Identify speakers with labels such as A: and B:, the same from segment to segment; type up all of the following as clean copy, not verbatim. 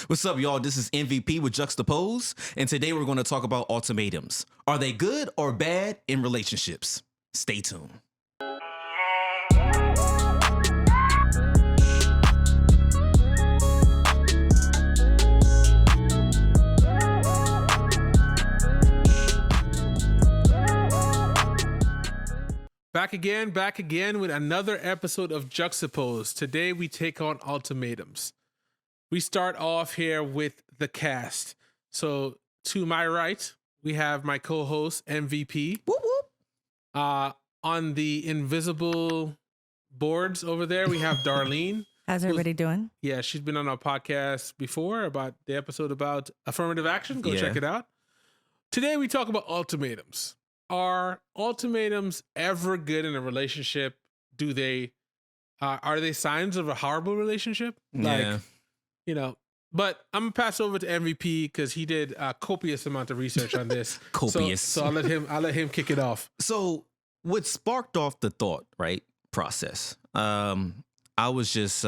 A: What's up, y'all? This is MVP with Juxtaposed, and today we're going to talk about ultimatums. Are they good or bad in relationships? Stay tuned.
B: Back again with another episode of Juxtaposed. Today we take on ultimatums. We start off here with the cast. So to my right, we have my co-host MVP.
A: Whoop, whoop.
B: On the invisible boards over there, we have Darlene.
C: How's everybody doing?
B: Yeah, she's been on our podcast before about the episode about affirmative action. Go check it out. Today we talk about ultimatums. Are ultimatums ever good in a relationship? Do they, are they signs of a horrible relationship?
A: Yeah.
B: But I'm gonna pass over to MVP because he did a copious amount of research on this.
A: Copious.
B: So I'll let him kick it off.
A: So what sparked off the thought, right, process? I was just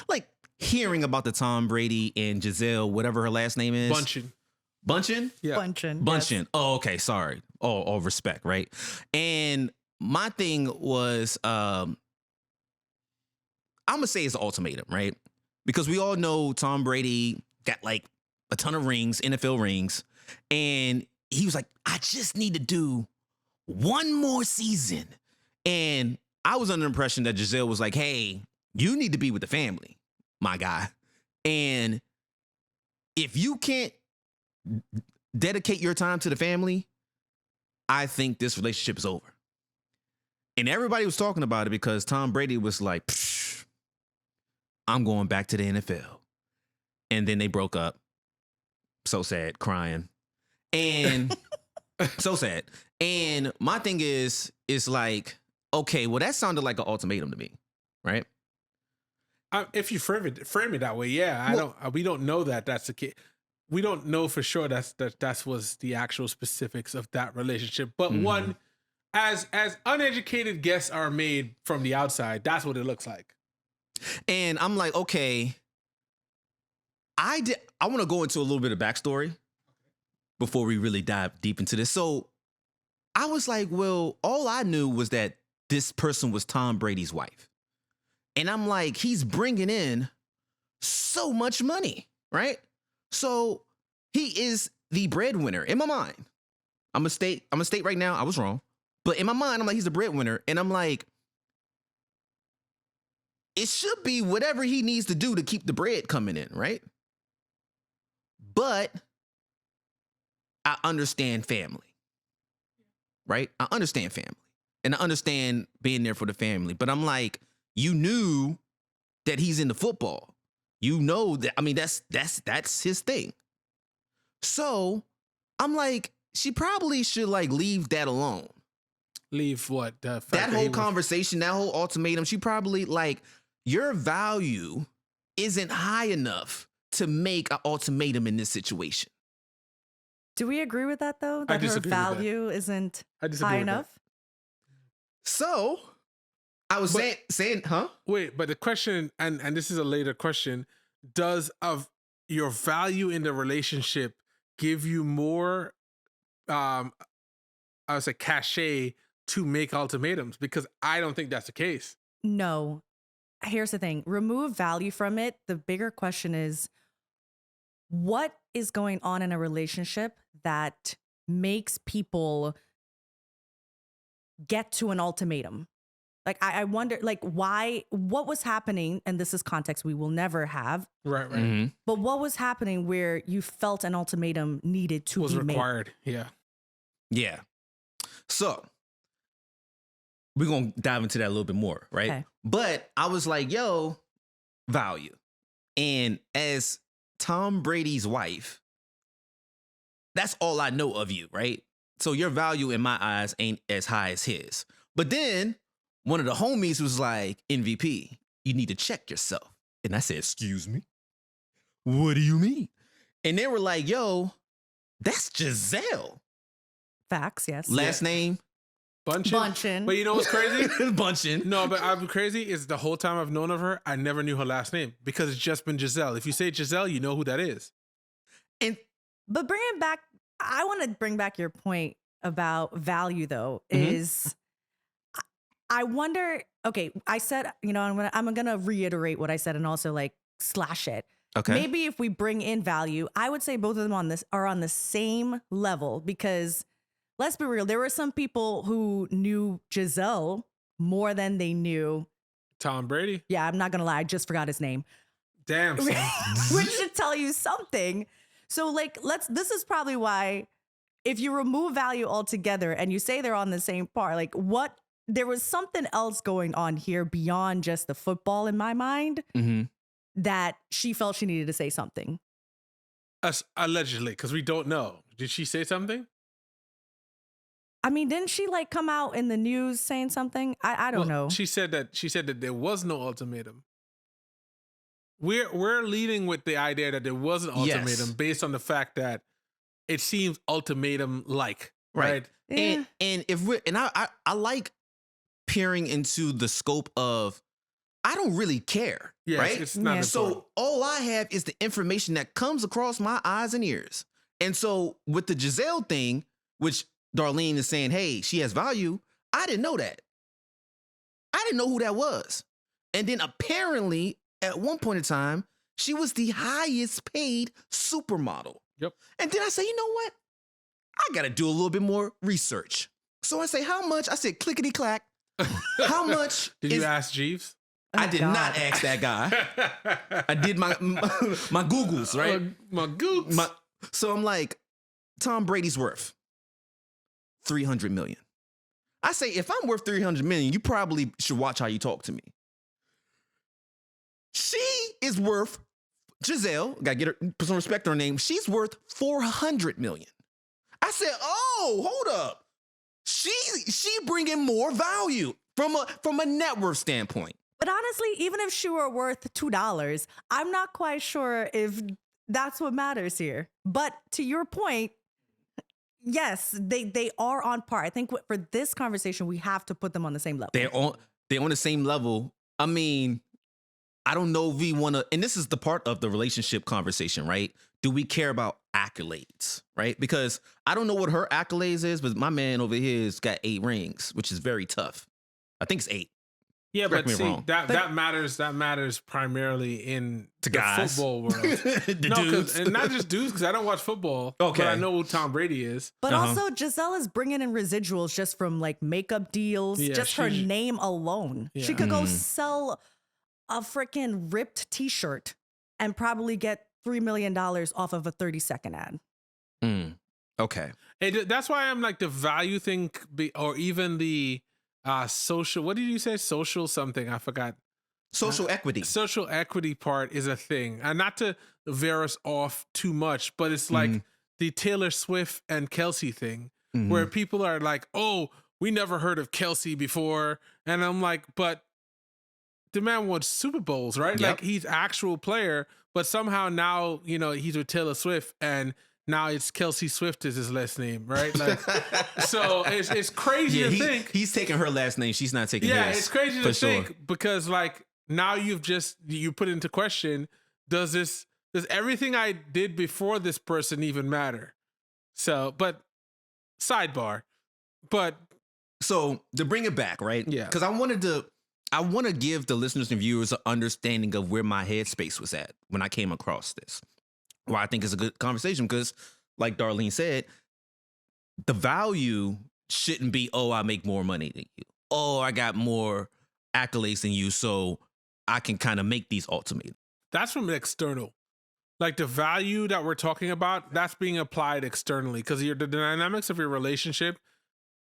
A: like hearing about the Tom Brady and Gisele, whatever her last name is. Bündchen?
B: Yeah.
A: Bündchen. Yes. Oh, okay. Sorry. All respect, right? And my thing was, I'm going to say it's an ultimatum, right? Because we all know Tom Brady got like a ton of rings, NFL rings. And he was like, I just need to do one more season. And I was under the impression that Gisele was like, hey, you need to be with the family, my guy. And if you can't dedicate your time to the family, I think this relationship is over. And everybody was talking about it because Tom Brady was like, I'm going back to the NFL. And then they broke up. So sad, crying. And so sad. And my thing is like, okay, well, that sounded like an ultimatum to me, right?
B: If you frame it that way, yeah. We don't know that that's the case. We don't know for sure that was the actual specifics of that relationship. But one, as uneducated guesses are made from the outside, that's what it looks like.
A: And I'm like, okay, I want to go into a little bit of backstory before we really dive deep into this. So I was like, well, all I knew was that this person was Tom Brady's wife. And I'm like, he's bringing in so much money, right? So he is the breadwinner in my mind. I'm gonna state right now, I was wrong. But in my mind, I'm like, he's the breadwinner. And I'm like, it should be whatever he needs to do to keep the bread coming in, right? But I understand family, right? I understand family. And I understand being there for the family. But I'm like, you knew that he's into football. You know that, I mean, that's his thing. So I'm like, she probably should like leave that alone.
B: Leave what?
A: That whole conversation, that whole ultimatum, she probably like, your value isn't high enough to make an ultimatum in this situation.
C: Do we agree with that though? That her value isn't high enough?
A: So I was saying, huh?
B: Wait, but the question, and this is a later question, does of your value in the relationship give you more, I would say, cachet to make ultimatums? Because I don't think that's the case.
C: No. Here's the thing. Remove value from it. The bigger question is, what is going on in a relationship that makes people get to an ultimatum? Like, I wonder, like, why, what was happening, and this is context we will never have.
B: Right.
A: Mm-hmm.
C: But what was happening where you felt an ultimatum needed to be
B: required,
C: made?
A: Yeah. So, we're going to dive into that a little bit more, right?
C: Okay.
A: But I was like, yo, value. And as Tom Brady's wife, that's all I know of you, right? So your value in my eyes ain't as high as his. But then one of the homies was like, MVP, you need to check yourself. And I said, excuse me? What do you mean? And they were like, yo, that's Gisele.
C: Facts, yes.
A: Last name,
C: Bündchen.
B: But you know what's crazy?
A: Bündchen.
B: No, but I'm crazy is the whole time I've known of her, I never knew her last name because it's just been Gisele. If you say Gisele, you know who that is.
C: But bringing back, I want to bring back your point about value, though, is I wonder, okay, I said, I'm going to reiterate what I said and also like slash it.
A: Okay.
C: Maybe if we bring in value, I would say both of them are on the same level because let's be real, there were some people who knew Gisele more than they knew
B: Tom Brady.
C: Yeah, I'm not going to lie. I just forgot his name.
B: Damn.
C: Which should tell you something. So like, this is probably why if you remove value altogether and you say they're on the same par, like there was something else going on here beyond just the football in my mind that she felt she needed to say something.
B: Allegedly, because we don't know. Did she say something?
C: I mean, didn't she like come out in the news saying something? I don't know.
B: She said that there was no ultimatum. We're leading with the idea that there was an ultimatum based on the fact that it seems ultimatum like, right?
C: Yeah.
A: And I like peering into the scope of I don't really care, right?
B: It's not
A: so all I have is the information that comes across my eyes and ears. And so with the Gisele thing, which Darlene is saying, hey, she has value. I didn't know that. I didn't know who that was. And then apparently at one point in time, she was the highest paid supermodel.
B: Yep.
A: And then I say, you know what? I got to do a little bit more research. So I say, how much? I said, clickety clack. How much?
B: Did you ask Jeeves?
A: I did not ask that guy. I did my Googles, right?
B: My Googles.
A: So I'm like, Tom Brady's worth $300 million. I say, if I'm worth $300 million, you probably should watch how you talk to me. She is worth, Gisele, gotta get her, put some respect on her name. She's worth $400 million. I said, oh, hold up. She bringing more value from a net worth standpoint.
C: But honestly, even if she were worth $2, I'm not quite sure if that's what matters here. But to your point, yes, they are on par. I think for this conversation, we have to put them on the same level.
A: They're on the same level. I mean, I don't know if we want to, and this is the part of the relationship conversation, right? Do we care about accolades, right? Because I don't know what her accolades is, but my man over here has got 8 rings, which is very tough. I think it's 8.
B: Yeah, but see, that matters primarily in the
A: guys.
B: football world.
A: Dudes.
B: And not just dudes, because I don't watch football.
A: Okay.
B: But I know who Tom Brady is.
C: But also, Gisele is bringing in residuals just from like makeup deals, just her name alone. Yeah. She could go sell a freaking ripped t-shirt and probably get $3 million off of a 30-second ad.
A: Okay.
B: That's why I'm like the value thing, or even the social, what did you say? Social something, I forgot.
A: Social equity.
B: Social equity part is a thing. And not to veer us off too much, but it's like the Taylor Swift and Kelsey thing, where people are like, oh, we never heard of Kelsey before. And I'm like, but the man won Super Bowls, right?
A: Yep.
B: Like he's actual player, but somehow now, he's with Taylor Swift and now it's Kelsey Swift is his last name, right? Like, so it's crazy to think.
A: He's taking her last name. She's not taking his.
B: Yeah, it's crazy to think because like now you put into question, does everything I did before this person even matter? So, but sidebar,
A: so to bring it back, right?
B: Yeah.
A: Because I want to give the listeners and viewers an understanding of where my headspace was at when I came across this. Well, I think it's a good conversation because, like Darlene said, the value shouldn't be, oh, I make more money than you. Oh, I got more accolades than you, so I can kind of make these ultimatums.
B: That's from external. Like the value that we're talking about, that's being applied externally because the dynamics of your relationship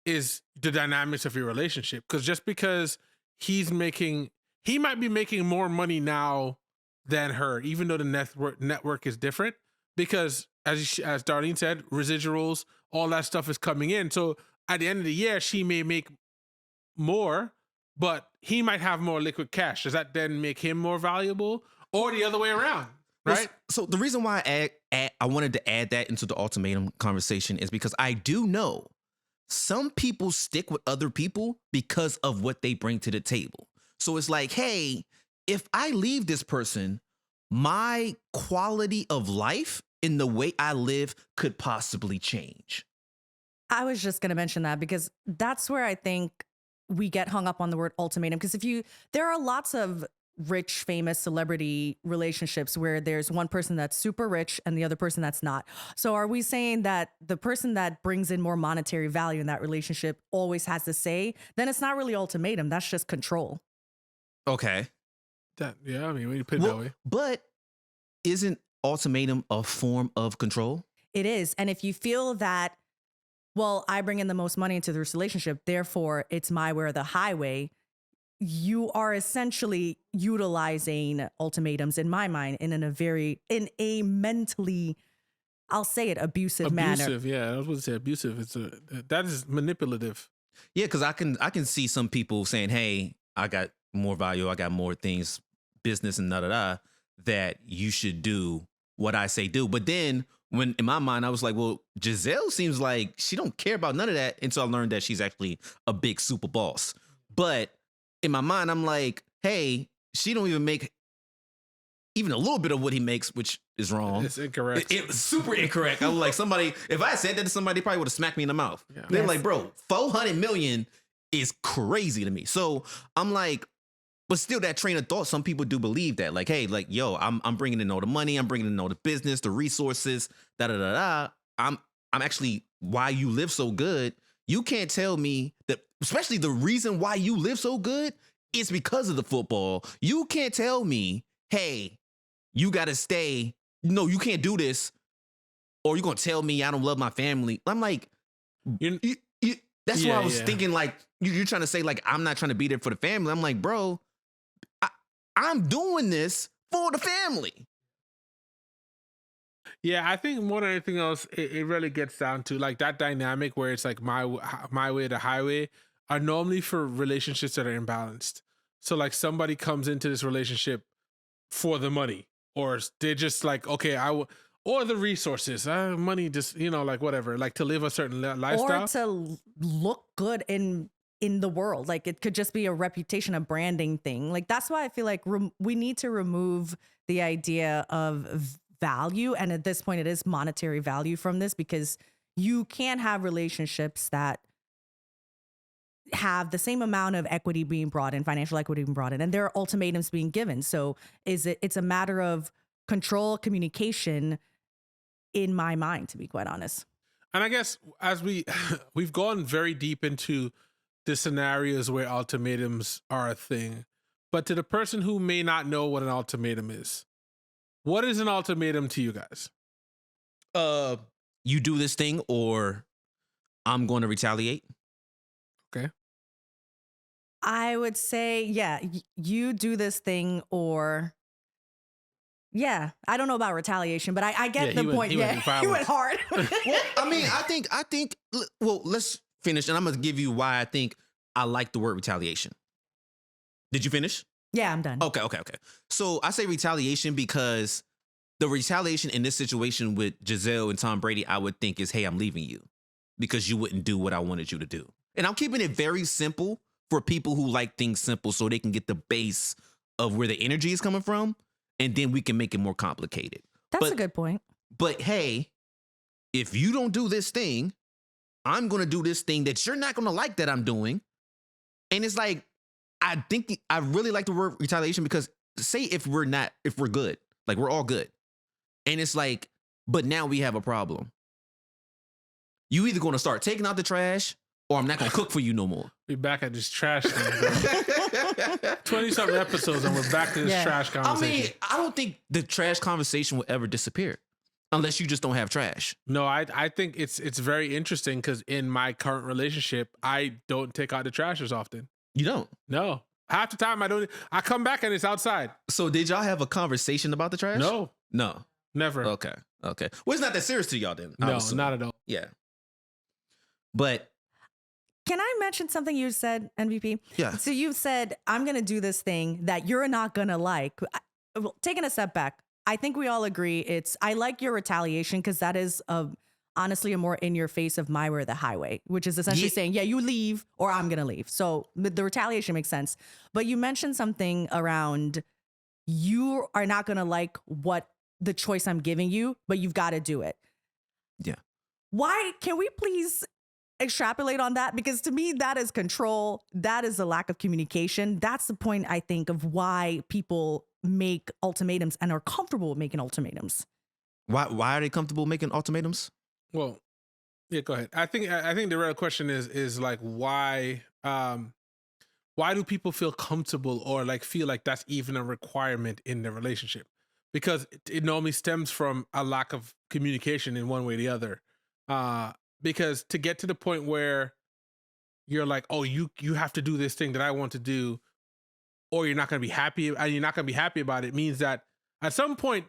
B: is the dynamics of your relationship. Because just because he might be making more money now than her, even though the network is different, because as Darlene said, residuals, all that stuff is coming in. So at the end of the year, she may make more, but he might have more liquid cash. Does that then make him more valuable, or the other way around? Right.
A: Well, so the reason why I wanted to add that into the ultimatum conversation is because I do know some people stick with other people because of what they bring to the table. So it's like, hey, if I leave this person, my quality of life in the way I live could possibly change.
C: I was just going to mention that because that's where I think we get hung up on the word ultimatum. Because there are lots of rich, famous celebrity relationships where there's one person that's super rich and the other person that's not. So are we saying that the person that brings in more monetary value in that relationship always has to say? Then it's not really ultimatum. That's just control.
A: Okay.
B: I mean, when you put it that way.
A: But isn't ultimatum a form of control?
C: It is. And if you feel that, well, I bring in the most money into this relationship, therefore it's my way or the highway, you are essentially utilizing ultimatums, in my mind, in a mentally, I'll say it, abusive manner.
B: Abusive, yeah. I was going to say abusive. That is manipulative.
A: Yeah, because I can see some people saying, hey, I got more value, I got more things, business and that you should do what I say do. But then when in my mind, I was like, well, Gisele seems like she don't care about none of that until I learned that she's actually a big super boss. But in my mind, I'm like, hey, she don't even make even a little bit of what he makes, which is wrong.
B: It's incorrect.
A: It's super incorrect. I was like, if I said that to somebody, they probably would have smacked me in the mouth.
B: Yeah.
A: They're like, bro, 400 million is crazy to me. So I'm like, but still that train of thought, some people do believe that. Like, hey, like, yo, I'm bringing in all the money. I'm bringing in all the business, the resources, I'm actually why you live so good. You can't tell me that, especially the reason why you live so good is because of the football. You can't tell me, hey, you got to stay. No, you can't do this. Or you're going to tell me I don't love my family. I'm like, that's why I was thinking, like, you're trying to say, like, I'm not trying to be there for the family. I'm like, bro, I'm doing this for the family.
B: Yeah, I think more than anything else, it really gets down to like that dynamic where it's like my way or the highway are normally for relationships that are imbalanced. So like somebody comes into this relationship for the money, or they're just like, okay, or the resources, money, just, like whatever, like to live a certain lifestyle.
C: Or to look good in the world. Like it could just be a reputation, a branding thing. Like that's why I feel like we need to remove the idea of value. And at this point, it is monetary value from this, because you can't have relationships that have the same amount of equity being brought in, financial equity being brought in, and there are ultimatums being given. So it's a matter of control, communication, in my mind, to be quite honest.
B: And I guess as we've gone very deep into the scenarios where ultimatums are a thing, but to the person who may not know what an ultimatum is, what is an ultimatum to you guys?
A: You do this thing or I'm going to retaliate.
B: Okay.
C: I would say, yeah, you do this thing or, yeah, I don't know about retaliation, but I get the point. He went hard.
A: Well, I mean, I think, well, let's finish. And I'm going to give you why I think I like the word retaliation. Did you finish?
C: Yeah, I'm done.
A: Okay. So I say retaliation because the retaliation in this situation with Gisele and Tom Brady, I would think is, hey, I'm leaving you because you wouldn't do what I wanted you to do. And I'm keeping it very simple for people who like things simple so they can get the base of where the energy is coming from. And then we can make it more complicated.
C: That's a good point.
A: But hey, if you don't do this thing, I'm going to do this thing that you're not going to like that I'm doing. And it's like, I think I really like the word retaliation because say if we're good, like we're all good. And it's like, but now we have a problem. You either going to start taking out the trash or I'm not going to cook for you no more.
B: We're back at this trash thing. 20-something episodes and we're back to this trash conversation.
A: I mean, I don't think the trash conversation will ever disappear unless you just don't have trash.
B: No, I think it's very interesting because in my current relationship, I don't take out the trash as often.
A: You don't?
B: No. Half the time I come back and it's outside.
A: So did y'all have a conversation about the trash?
B: No. Never.
A: Okay. Well, it's not that serious to y'all then.
B: No, not at all.
A: Yeah. But
C: can I mention something you said, MVP?
A: Yeah.
C: So you said, I'm going to do this thing that you're not going to like. Taking a step back, I think we all agree I like your retaliation because that is a honestly a more in your face of my way or the highway, which is essentially saying, yeah, you leave or I'm going to leave. So the retaliation makes sense. But you mentioned something around you are not going to like what the choice I'm giving you, but you've got to do it.
A: Yeah.
C: Why can we please extrapolate on that? Because to me, that is control. That is a lack of communication. That's the point, I think, of why people make ultimatums and are comfortable with making ultimatums.
A: Why are they comfortable making ultimatums?
B: Well, yeah, go ahead. I think the real question is like why do people feel comfortable or like feel like that's even a requirement in the relationship? Because it normally stems from a lack of communication in one way or the other. Because to get to the point where you're like, oh, you have to do this thing that I want to do, or you're not going to be happy, and you're not going to be happy about it, means that at some point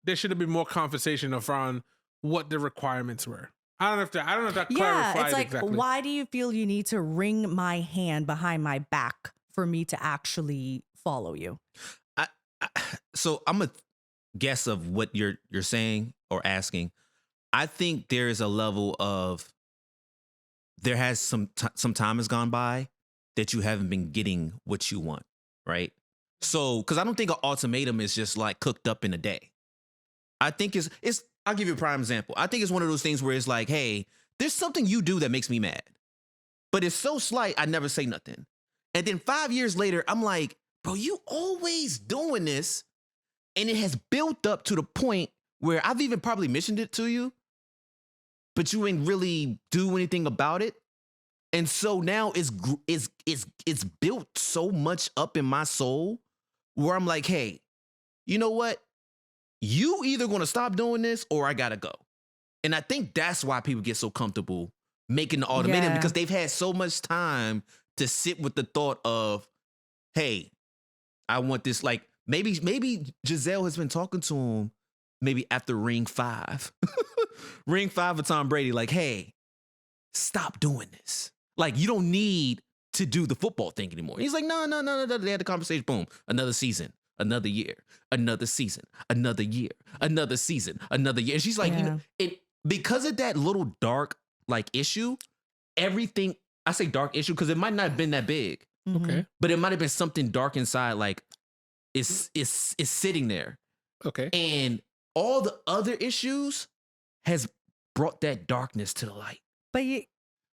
B: there should have been more conversation around what the requirements were. I don't know if that clarified
C: Yeah, it's like,
B: exactly.
C: why do you feel you need to wring my hand behind my back for me to actually follow you?
A: So I'm a guess of what you're saying or asking. I think there is a level of there has some time has gone by that you haven't been getting what you want, right? So, because I don't think an ultimatum is just like cooked up in a day. I think it's. I'll give you a prime example. I think it's one of those things where it's like, hey, there's something you do that makes me mad, but it's so slight I never say nothing, and then 5 years later I'm like, bro, you always doing this, and it has built up to the point where I've even probably mentioned it to you, but you ain't really do anything about it. And so now it's built so much up in my soul where I'm like, hey, you know what? You either going to stop doing this or I got to go. And I think that's why people get so comfortable making the ultimatum, because they've had so much time to sit with the thought of, hey, I want this. Like maybe Gisele has been talking to him maybe after Ring 5. Ring 5 of Tom Brady, like, hey, stop doing this. Like, you don't need to do the football thing anymore. He's like, no. They had the conversation. Boom. Another season, another year, another season, another year, another season, another year. And she's like, you know, because of that little dark like issue, everything, I say dark issue because it might not have been that big.
B: Okay.
A: But it might have been something dark inside, like it's sitting there.
B: Okay.
A: And all the other issues has brought that darkness to the light.
C: But you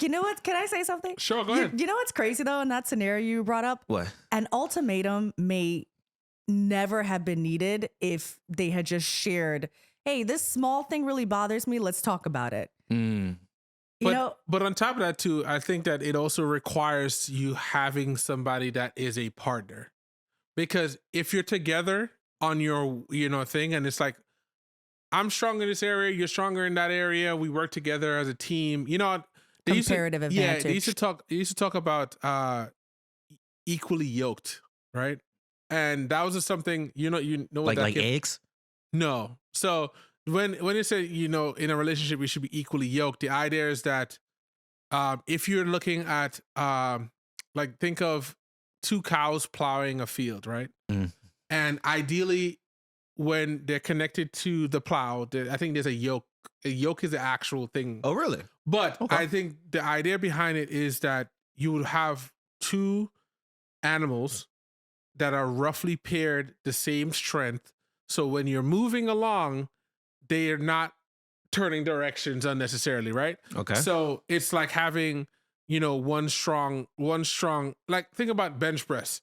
C: know what? Can I say something?
B: Sure, go ahead.
C: You know what's crazy though in that scenario you brought up?
A: What?
C: An ultimatum may never have been needed if they had just shared, hey, this small thing really bothers me. Let's talk about it.
B: But on top of that too, I think that it also requires you having somebody that is a partner. Because if you're together on your, thing, and it's like, I'm strong in this area, you're stronger in that area, we work together as a team,
C: Comparative advantage.
B: Yeah, they used to talk about equally yoked, right? And that was just something, what
A: like eggs?
B: No. So when you say, in a relationship we should be equally yoked, the idea is that if you're looking at like, think of two cows plowing a field, right? And ideally when they're connected to the plow, I think there's a yoke. A yoke is the actual thing.
A: Oh, really?
B: But I think the idea behind it is that you would have two animals that are roughly paired, the same strength. So when you're moving along, they are not turning directions unnecessarily, right?
A: Okay.
B: So it's like having, one strong, like think about bench press.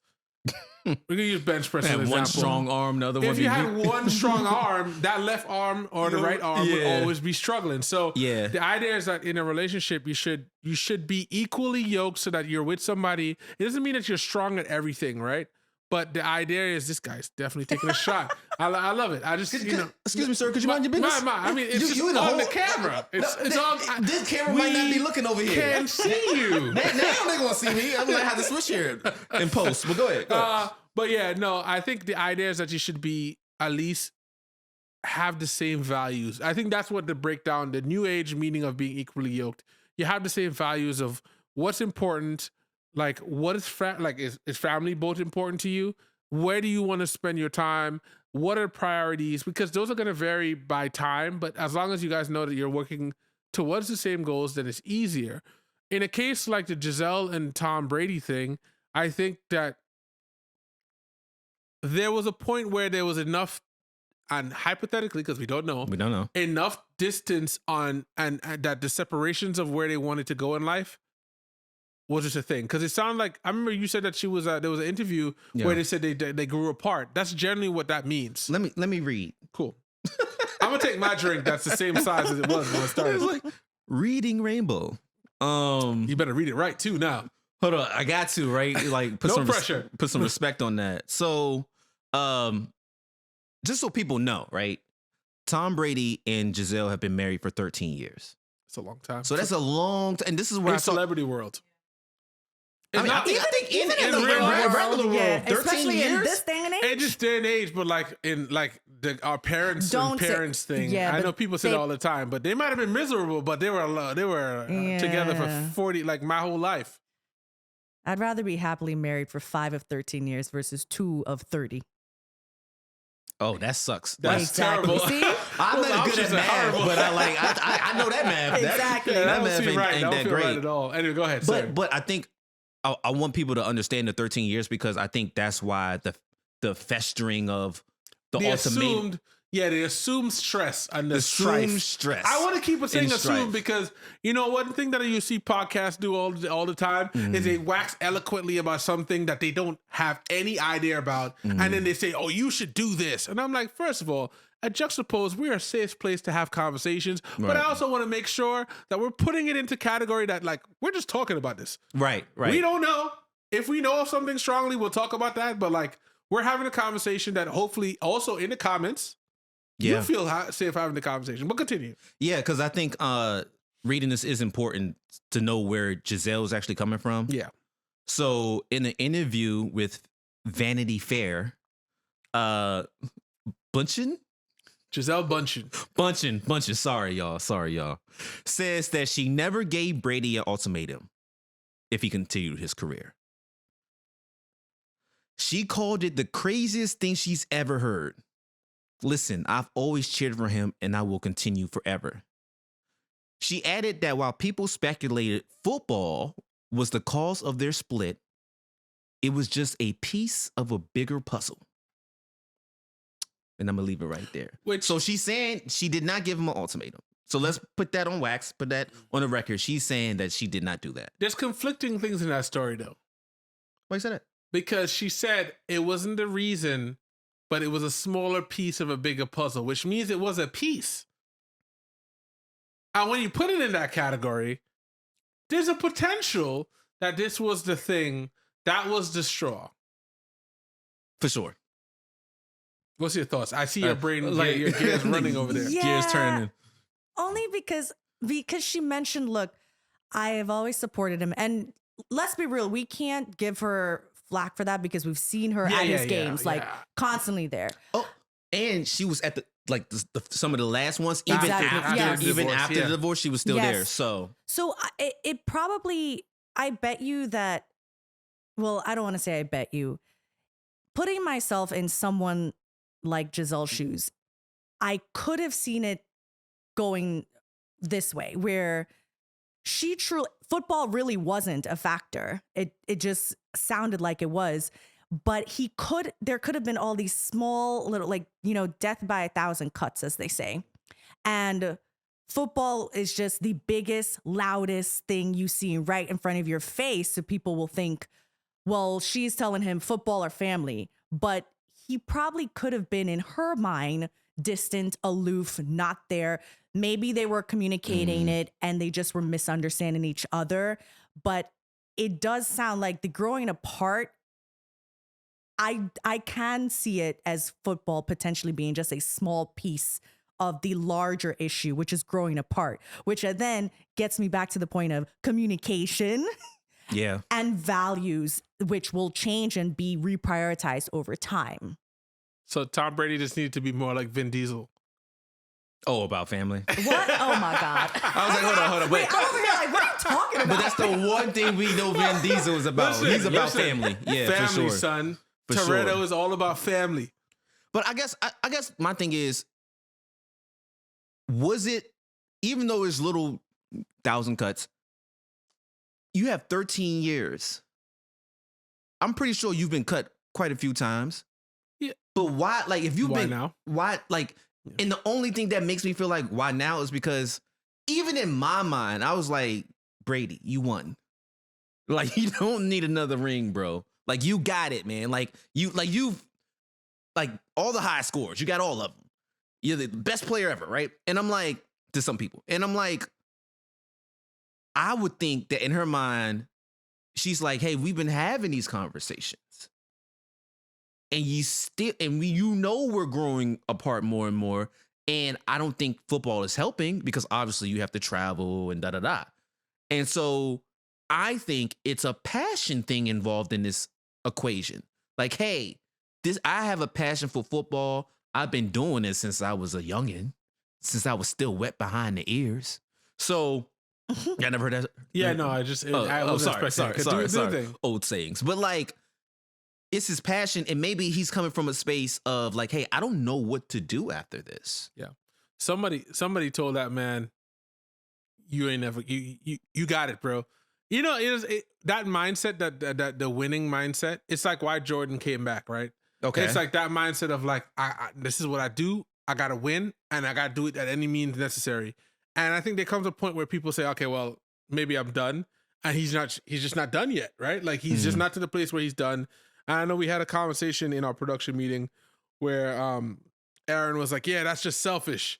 B: We're gonna use bench press as an
A: one
B: example.
A: strong arm, the other one.
B: If you had one strong arm, that left arm or the right arm would always be struggling. So the idea is that in a relationship, you should be equally yoked so that you're with somebody. It doesn't mean that you're strong at everything, right? But the idea is this guy's definitely taking a shot. I love it. I just,
A: Excuse me, sir. Could you mind your business?
B: I mean, it's just on the camera. It's on.
A: This camera might not be looking over here.
B: Can't see you.
A: Now they're gonna see me. I'm gonna have to switch here in post. But go ahead.
B: But yeah, no. I think the idea is that you should be at least have the same values. I think that's what the breakdown, the new age meaning of being equally yoked. You have the same values of what's important. Like, what is is family both important to you? Where do you want to spend your time? What are priorities? Because those are going to vary by time. But as long as you guys know that you're working towards the same goals, then it's easier. In a case like the Gisele and Tom Brady thing, I think that there was a point where there was enough, and hypothetically, because we don't know, enough distance on and that the separations of where they wanted to go in life was just a thing. Because it sounded like, I remember you said that she was there was an interview where they said they grew apart. That's generally what that means.
A: Let me read.
B: Cool. I'm gonna take my drink. That's the same size as it was when it started.
A: It was like reading Rainbow.
B: You better read it right too now.
A: Hold on, I got to, right? Like put
B: No
A: some
B: pressure.
A: Put some respect on that. So, just so people know, right? Tom Brady and Gisele have been married for 13 years.
B: It's a long time.
A: So that's a long time. And this is where
B: in celebrity world.
A: I think even in the regular world, 13
C: especially
A: years?
C: in this day and age.
B: In this day and age, but like in like our parents and parents thing.
C: Yeah,
B: I know people say it all the time, but they might have been miserable, but they were together for 40, like my whole life.
C: I'd rather be happily married for 5 of 13 years versus 2 of 30.
A: Oh, that sucks.
B: That's terrible.
C: See?
A: I'm not good at math, but I know that math.
C: Exactly.
A: That
B: don't
A: math
B: seem right.
A: ain't
B: That don't
A: that
B: feel
A: great
B: right at all. Anyway, go ahead. Sorry.
A: But I think I want people to understand the 13 years because I think that's why the festering of the ultimatum.
B: They assume stress and the
A: assume
B: strife.
A: stress.
B: I want to keep saying assume
A: strife.
B: because you know one thing that you see podcasts do all the time is they wax eloquently about something that they don't have any idea about, and then they say, "Oh, you should do this," and I'm like, first of all, at Juxtaposed, we're a safe place to have conversations, but I also want to make sure that we're putting it into category that like we're just talking about this.
A: Right.
B: We don't know. If we know of something strongly, we'll talk about that. But like we're having a conversation that hopefully also in the comments, you feel safe having the conversation. But continue. Yeah,
A: because I think reading this is important to know where Gisele is actually coming from.
B: Yeah.
A: So in an interview with Vanity Fair, Bündchen?
B: Gisele Bündchen.
A: Bündchen. Sorry, y'all. Says that she never gave Brady an ultimatum if he continued his career. She called it the craziest thing she's ever heard. Listen, I've always cheered for him and I will continue forever. She added that while people speculated football was the cause of their split, it was just a piece of a bigger puzzle. And I'm going to leave it right there. So she's saying she did not give him an ultimatum. So let's put that on wax, put that on the record. She's saying that she did not do that.
B: There's conflicting things in that story, though.
A: Why you say that?
B: Because she said it wasn't the reason, but it was a smaller piece of a bigger puzzle, which means it was a piece. And when you put it in that category, there's a potential that this was the thing that was the straw.
A: For sure.
B: What's your thoughts? I see your brain, like your gears running over there.
C: Yeah,
A: gears turning.
C: Only because she mentioned, look, I have always supported him. And let's be real, we can't give her flack for that because we've seen her at his games, like constantly there.
A: Oh, and she was at some of the last ones, even
C: Exactly.
A: after the divorce, she was still there. So
C: it probably, I bet you that, well, I don't want to say I bet you, putting myself in someone like Gisele's shoes, I could have seen it going this way, where football really wasn't a factor. It just sounded like it was, but there could have been all these small little, like, death by 1,000 cuts, as they say. And football is just the biggest, loudest thing you see right in front of your face. So people will think, well, she's telling him football or family, but he probably could have been, in her mind, distant, aloof, not there. Maybe they were communicating it and they just were misunderstanding each other. But it does sound like the growing apart, I can see it as football potentially being just a small piece of the larger issue, which is growing apart, which then gets me back to the point of communication.
A: Yeah.
C: And values, which will change and be reprioritized over time.
B: So Tom Brady just needed to be more like Vin Diesel.
A: Oh, about family.
C: What? Oh my God.
A: I was like, hold on.
C: Wait, I'm over here like, what are you talking about?
A: But that's the one thing we know Vin Diesel is about. He's about family. Yeah,
B: family,
A: for sure.
B: Son.
A: For
B: Toretto
A: sure.
B: is all about family.
A: But I guess my thing is, was it even though it's little 1,000 cuts, you have 13 years. I'm pretty sure you've been cut quite a few times.
B: Yeah.
A: But why, like, if you've
B: Why
A: been,
B: now?
A: why, like, and the only thing that makes me feel like why now is because even in my mind, I was like, Brady, you won. Like, you don't need another ring, bro. Like, you got it, man. Like, you've all the high scores, you got all of them. You're the best player ever, right? And I'm like, to some people, and I'm like, I would think that in her mind, she's like, hey, we've been having these conversations. And you know we're growing apart more and more. And I don't think football is helping because obviously you have to travel and da-da-da. And so I think it's a passion thing involved in this equation. Like, hey, I have a passion for football. I've been doing this since I was a youngin', since I was still wet behind the ears. So, I never heard that.
B: Yeah, no, I wasn't expecting.
A: Sorry. Old sayings. But like, it's his passion, and maybe he's coming from a space of like, hey, I don't know what to do after this.
B: Yeah. Somebody told that man, you ain't never, you got it, bro. You know, that mindset, that the winning mindset, it's like why Jordan came back, right?
A: Okay.
B: It's like that mindset of like, this is what I do. I got to win, and I got to do it at any means necessary. And I think there comes a point where people say, okay, well, maybe I'm done. And he's just not done yet, right? Like, he's just not to the place where he's done. And I know we had a conversation in our production meeting where Aaron was like, yeah, that's just selfish.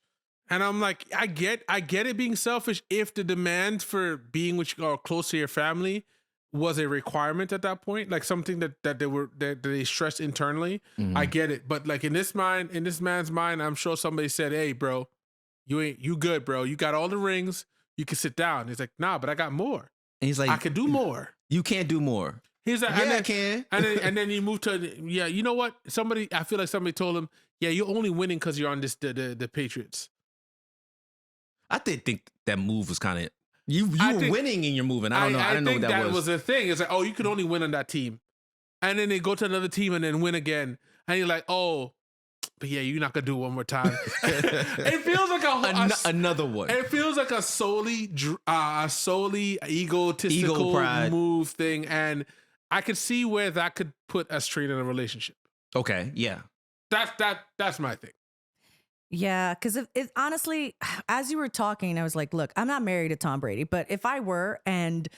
B: And I'm like, I get it being selfish if the demand for being with you or close to your family was a requirement at that point, like something that they stressed internally. I get it. But like in this man's mind, I'm sure somebody said, hey, bro, you good, bro. You got all the rings. You can sit down. He's like, nah, but I got more.
A: And he's like,
B: I could do more.
A: You can't do more.
B: He's like,
A: yeah, I can.
B: and then he moved to, yeah, you know what? I feel like somebody told him, yeah, you're only winning because you're on the Patriots.
A: I did think that move was kind of, you were winning and you're moving. I don't know. I didn't know what that was.
B: That was the thing. It's like, oh, you could only win on that team. And then they go to another team and then win again. And you're like, oh, but yeah, you're not gonna do it one more time. It feels like
A: another one.
B: It feels like a solely egotistical move thing, and I could see where that could put us straight in a relationship.
A: Okay, yeah,
B: that's my thing.
C: Yeah, because it honestly, as you were talking, I was like, look, I'm not married to Tom Brady, but if I were and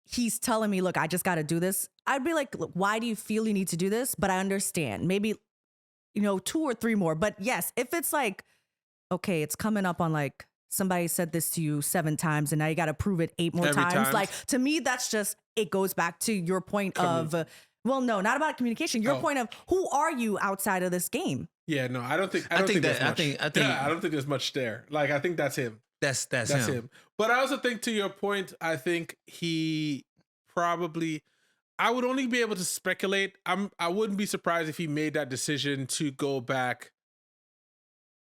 C: he's telling me, look, I just got to do this, I'd be like, look, why do you feel you need to do this? But I understand. Maybe, 2 or 3 more. But yes, if it's like, okay, it's coming up on like somebody said this to you 7 times and now you got to prove it 8 more times. Like, to me, that's just, it goes back to your point of, well, no, not about communication. Your point of who are you outside of this game?
B: Yeah, no, I don't think there's much there. Like, I think that's him.
A: That's him.
B: But I also think, to your point, I think he probably, I would only be able to speculate. I wouldn't be surprised if he made that decision to go back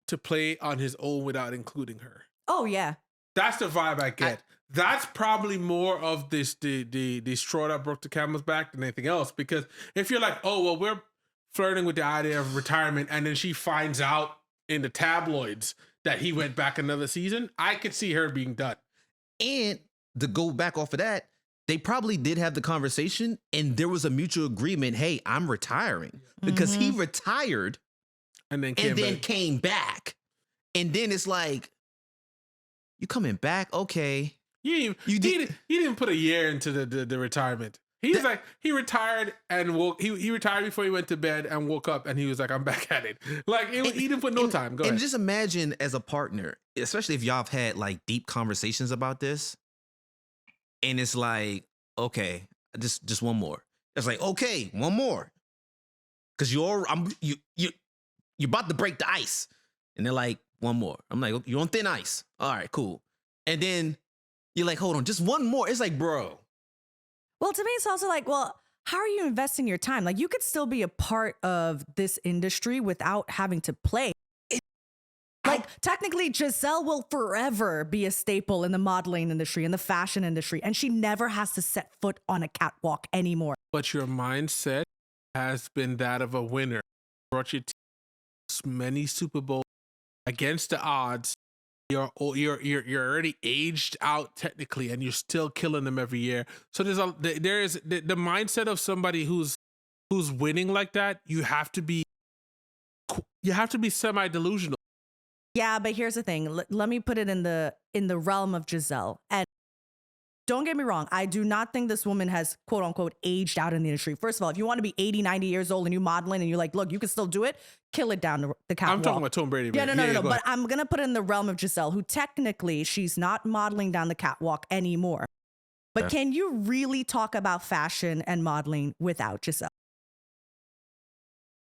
B: to play on his own without including her.
C: Oh yeah,
B: that's the vibe I get. That's probably more of the straw that broke the camel's back than anything else. Because if you're like, oh well, we're flirting with the idea of retirement, and then she finds out in the tabloids that he went back another season, I could see her being done.
A: And to go back off of that, they probably did have the conversation and there was a mutual agreement. Hey, I'm retiring, because he retired
B: and then
A: came back. And then it's like, you coming back? Okay.
B: You didn't put a year into the retirement. He's like, he retired and he retired before he went to bed and woke up and he was like, I'm back at it. Like, he didn't put no time. Go ahead.
A: And just imagine as a partner, especially if y'all have had like deep conversations about this, and it's like, okay, just one more. It's like, okay, one more. Cause you're about to break the ice. And they're like, one more. I'm like, you're on thin ice. All right, cool. And then you're like, hold on, just one more. It's like, bro.
C: Well, to me, it's also like, well, how are you investing your time? Like, you could still be a part of this industry without having to play. Like, technically, Gisele will forever be a staple in the modeling industry, in the fashion industry, and she never has to set foot on a catwalk anymore.
B: But your mindset has been that of a winner. Brought your team many Super Bowls against the odds, you're already aged out technically, and you're still killing them every year. So there's the mindset of somebody who's winning like that. You have to be semi-delusional.
C: Yeah, but here's the thing. Let me put it in the realm of Gisele. And don't get me wrong, I do not think this woman has, quote unquote, aged out in the industry. First of all, if you want to be 80, 90 years old and you're modeling and you're like, look, you can still do it, kill it down the catwalk.
B: I'm talking about Tom Brady.
C: Yeah,
B: man.
C: no. But I'm going to put it in the realm of Gisele, who technically, she's not modeling down the catwalk anymore. But can you really talk about fashion and modeling without Gisele?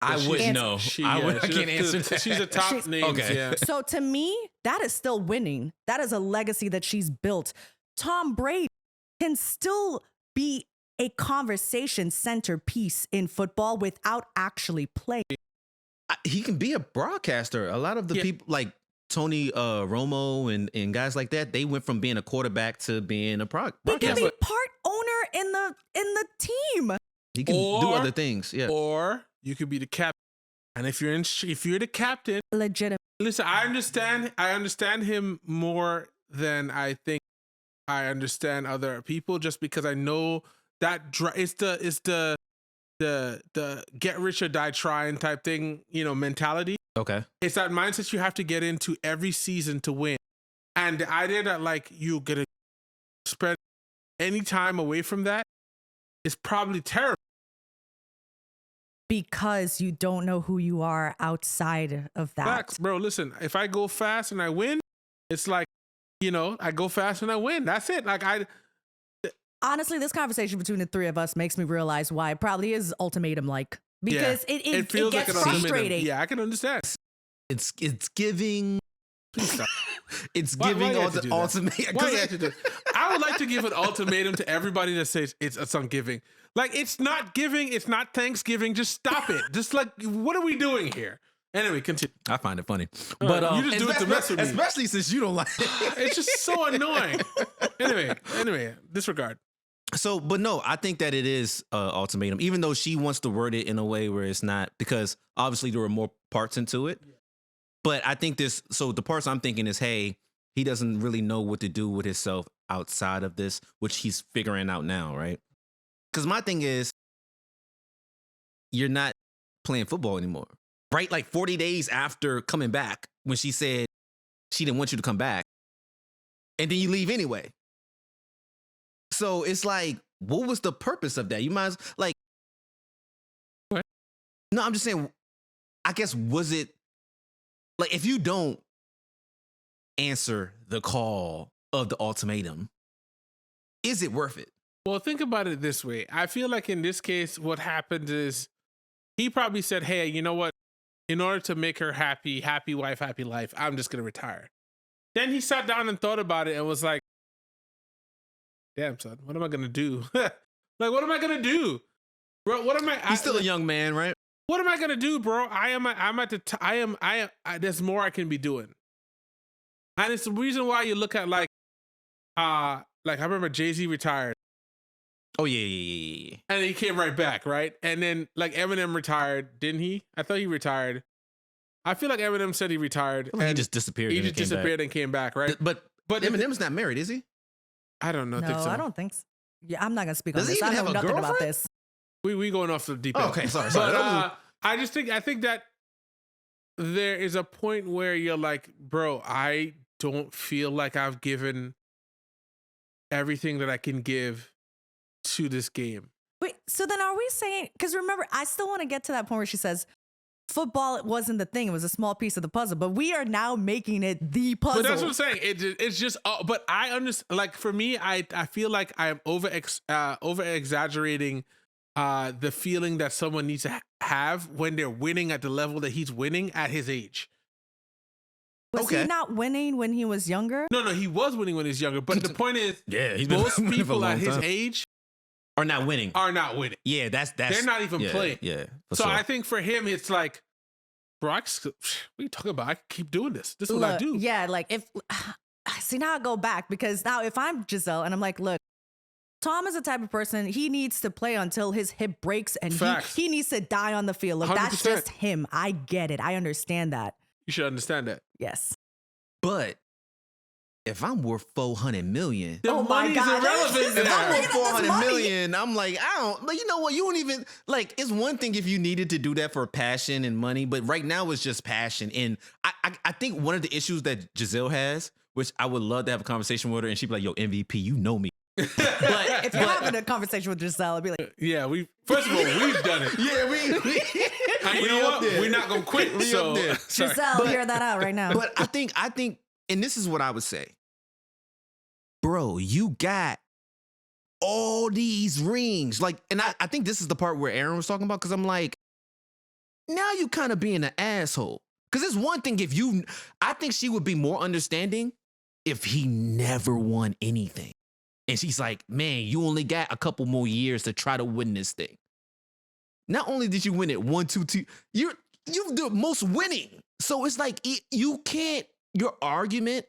A: I wouldn't know. I can't answer that.
B: She's a top name.
A: Okay.
B: Yeah.
C: So to me, that is still winning. That is a legacy that she's built. Tom Brady can still be a conversation centerpiece in football without actually playing.
A: He can be a broadcaster. A lot of the people like Tony Romo and guys like that, they went from being a quarterback to being a broadcaster.
C: He can be part owner in the team.
A: He can do other things. Yeah.
B: Or you could be the captain. And if you're the captain,
C: Legitimate.
B: listen, I understand him more than I think I understand other people, just because I know that it's the get rich or die trying type thing, mentality.
A: Okay.
B: It's that mindset you have to get into every season to win. And the idea that like you're gonna spend any time away from that is probably terrible.
C: Because you don't know who you are outside of that.
B: Facts, bro. Listen, if I go fast and I win, it's like, I go fast and I win. That's it. Like
C: honestly, this conversation between the three of us makes me realize why it probably is ultimatum-like. Because it
B: feels
C: gets
B: like an
C: frustrating.
B: ultimatum. Yeah, I can understand.
A: It's giving.
B: Please stop.
A: It's
B: Why
A: giving
B: you
A: all
B: have to
A: the
B: do that?
A: ultimate.
B: Why you have to do- I would like to give an ultimatum to everybody that says it's on giving. Like, it's not giving. It's not Thanksgiving. Just stop it. Just like, what are we doing here? Anyway, continue.
A: I find it funny, but
B: you just do it to mess with me.
A: especially since you don't like it.
B: It's just so annoying. Anyway, disregard.
A: So, but no, I think that it is ultimatum, even though she wants to word it in a way where it's not, because obviously there were more parts into it. Yeah. But I think so the parts I'm thinking is, hey, he doesn't really know what to do with himself outside of this, which he's figuring out now, right? Because my thing is, you're not playing football anymore, right? Like 40 days after coming back, when she said she didn't want you to come back, and then you leave anyway. So it's like, what was the purpose of that? You might like,
B: what?
A: No, I'm just saying, I guess, was it like, if you don't answer the call of the ultimatum, is it worth it?
B: Well, think about it this way. I feel like in this case, what happened is he probably said, hey, you know what? In order to make her happy wife, happy life, I'm just going to retire. Then he sat down and thought about it and was like, damn, son, what am I going to do? Like, what am I going to do? Bro, what am I?
A: He's still a young man, right?
B: What am I going to do, bro? There's more I can be doing. And it's the reason why you look at like I remember Jay-Z retired.
A: Oh, yeah.
B: And he came right back, right? And then like Eminem retired, didn't he? I thought he retired. I feel like Eminem said he retired.
A: He just disappeared.
B: He just disappeared and came back, right?
A: But Eminem's not married, is he?
B: I don't know.
C: No,
B: think so.
C: I don't think so. Yeah, I'm not going to speak on
A: Does he
C: this.
A: even
C: I know
A: have a
C: nothing about
A: girlfriend?
C: this.
B: We going off the deep end.
A: Oh, okay, sorry.
B: But I think that there is a point where you're like, bro, I don't feel like I've given everything that I can give to this game.
C: Wait, so then are we saying, because remember, I still want to get to that point where she says, football wasn't the thing. It was a small piece of the puzzle, but we are now making it the puzzle.
B: But that's what I'm saying. It's just, but I understand, like for me, I feel like I'm over exaggerating the feeling that someone needs to have when they're winning at the level that he's winning at his age.
C: Was he not winning when he was younger?
B: No, he was winning when he was younger. But the point is,
A: he's
B: most
A: been winning for a
B: people
A: long
B: at his
A: time.
B: age
A: are not winning. Yeah, that's
B: they're not even playing.
A: Yeah.
B: So
A: sure.
B: I think for him, it's like, bro, what are you talking about? I can keep doing this. This is what I do.
C: Yeah, like if see now I go back, because now if I'm Gisele and I'm like, look, Tom is the type of person, he needs to play until his hip breaks and he needs to die on the field. Look,
B: 100%.
C: that's just him. I get it. I understand that.
B: You should understand that.
C: Yes.
A: But if I'm worth 400 million,
B: The
C: Oh my
B: money's
C: God.
B: irrelevant.
A: if I'm
C: Look
A: worth
C: at this
A: 400
C: money.
A: million, I'm like, I don't, like, you know what? You don't even, like, it's one thing if you needed to do that for passion and money, but right now it's just passion. And I think one of the issues that Gisele has, which I would love to have a conversation with her, and she'd be like, yo, MVP, you know me. But
C: If you're having a conversation with Gisele, I'd be like,
B: Yeah, first of all, we've done it.
A: yeah,
B: And you know what? We're not gonna quit.
A: We
B: So
A: up there.
B: sorry.
C: Gisele, hear that out right now.
A: But I think, and this is what I would say, bro, you got all these rings. Like, and I think this is the part where Aaron was talking about, because I'm like, now you kind of being an asshole. Because it's one thing if I think she would be more understanding if he never won anything. And she's like, man, you only got a couple more years to try to win this thing. Not only did you win it 1, 2, 2, you're the most winning. So it's like, you can't, your argument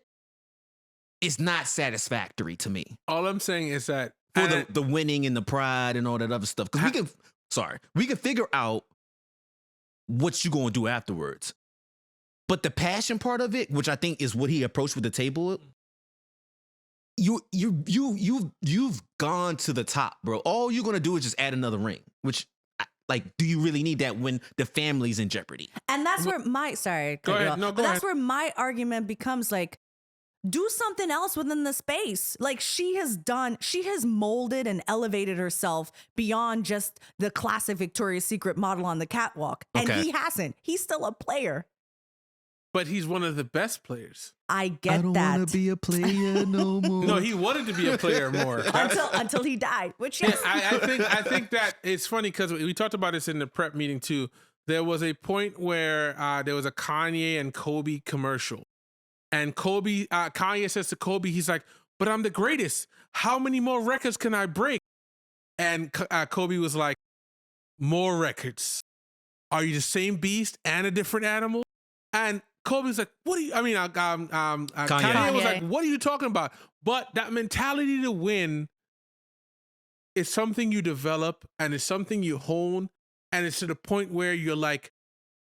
A: is not satisfactory to me.
B: All I'm saying is that
A: For the winning and the pride and all that other stuff. Because we can figure out what you gonna do afterwards. But the passion part of it, which I think is what he approached with the table, you've gone to the top, bro. All you're gonna do is just add another ring, which, like, do you really need that when the family's in jeopardy?
C: And that's where
B: Go ahead. No, go
C: that's
B: ahead.
C: where my argument becomes like, do something else within the space. Like she has molded and elevated herself beyond just the classic Victoria's Secret model on the catwalk. And
A: Okay.
C: he hasn't. He's still a player.
B: but he's one of the best players.
C: I get that.
A: wanna be a player no more.
B: No, he wanted to be a player more.
C: until he died, which
B: Yeah,
C: yes.
B: I think that it's funny because we talked about this in the prep meeting too. There was a point where there was a Kanye and Kobe commercial, and Kanye says to Kobe, he's like, "But I'm the greatest. How many more records can I break?" And Kobe was like, "More records. Are you the same beast and a different animal?" And Kobe's like, "What do you?" I mean, Kanye was like, "What are you talking about?" But that mentality to win is something you develop, and it's something you hone, and it's to the point where you're like,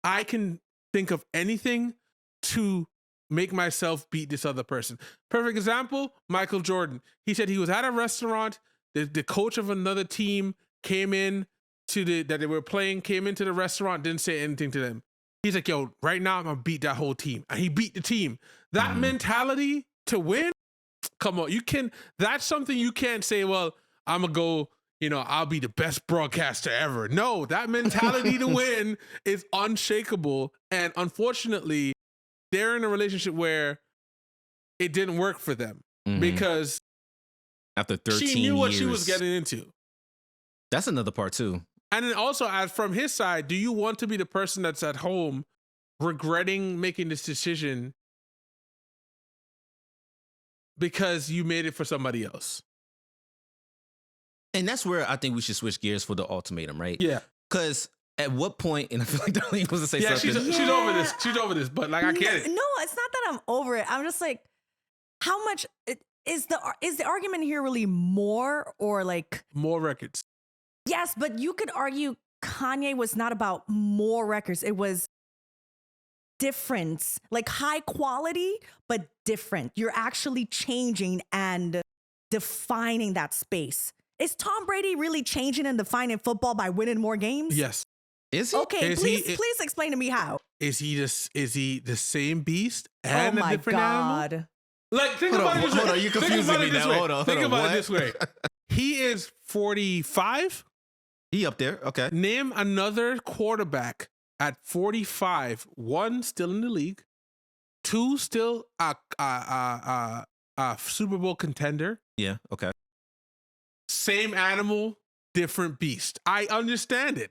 B: I can think of anything to make myself beat this other person. Perfect example, Michael Jordan. He said he was at a restaurant. The coach of another team came in that they were playing, came into the restaurant, didn't say anything to them. He's like, yo, right now I'm gonna beat that whole team. And he beat the team. That mentality to win, come on, that's something you can't say, well, I'm gonna go, I'll be the best broadcaster ever. No, that mentality to win is unshakable. And unfortunately, they're in a relationship where it didn't work for them because
A: after 13
B: she knew what
A: years,
B: she was getting into.
A: That's another part too.
B: And then also, from his side, do you want to be the person that's at home regretting making this decision because you made it for somebody else?
A: And that's where I think we should switch gears for the ultimatum, right?
B: Yeah.
A: Because at what point, and I feel like Darlene was to say
B: Yeah,
A: something.
B: she's over this. She's over this, but like, I get it.
C: No, it's not that I'm over it. I'm just like, how much is the argument here really more or like
B: More records.
C: yes, but you could argue Kanye was not about more records. It was difference, like high quality, but different. You're actually changing and defining that space. Is Tom Brady really changing and defining football by winning more games?
B: Yes.
A: Is he?
C: Okay, please explain to me how.
B: Is he the same beast and
C: Oh my
B: a different animal?
C: God.
B: Like, think about it this way.
A: Hold on, you're confusing me now. Hold on,
B: Think about
A: what?
B: it this way. He is 45.
A: He up there. Okay.
B: Name another quarterback at 45. One, still in the league. Two, still a Super Bowl contender.
A: Yeah. Okay.
B: Same animal, different beast. I understand it.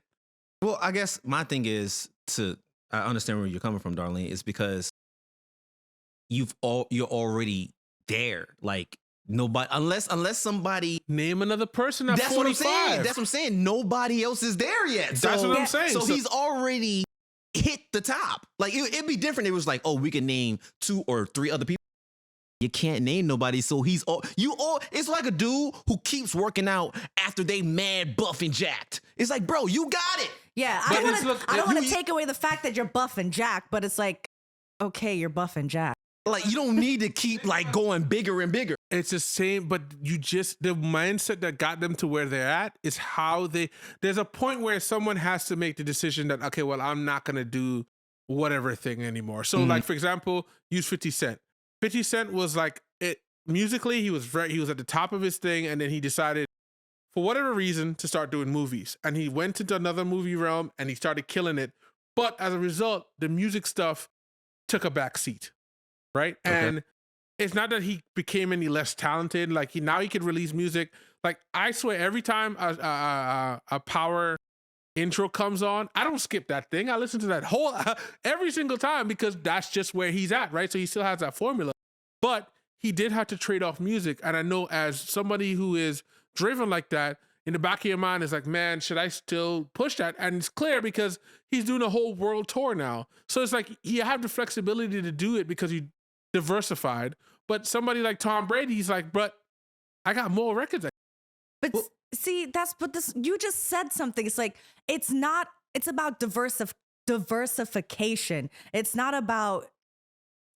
A: Well, I guess my thing is I understand where you're coming from, Darlene, is because you're already there. Like nobody, unless somebody.
B: Name another person at
A: That's
B: 45.
A: what I'm saying. That's what I'm saying. Nobody else is there yet.
B: That's what I'm saying.
A: So he's already hit the top. Like it'd be different. It was like, oh, we can name 2 or 3 other people. You can't name nobody, so it's like a dude who keeps working out after they mad buff and jacked. It's like, bro, you got it.
C: Yeah, I don't want to take away the fact that you're buff and jacked, but it's like, okay, you're buff and jacked.
A: Like, you don't need to keep like going bigger and bigger.
B: It's the same, but the mindset that got them to where they're at is how there's a point where someone has to make the decision that, okay, well, I'm not going to do whatever thing anymore. So like, for example, use 50 Cent. 50 Cent was like, musically, he was at the top of his thing. And then he decided for whatever reason to start doing movies. And he went into another movie realm and he started killing it. But as a result, the music stuff took a back seat. Right. Okay. And it's not that he became any less talented. Like now he could release music. Like I swear, every time a power intro comes on, I don't skip that thing. I listen to that whole every single time because that's just where he's at. Right. So he still has that formula. But he did have to trade off music. And I know as somebody who is driven like that, in the back of your mind is like, man, should I still push that? And it's clear because he's doing a whole world tour now. So it's like you have the flexibility to do it because you diversified. But somebody like Tom Brady, he's like, but I got more records.
C: But see, you just said something. It's like, it's about diversification. It's not about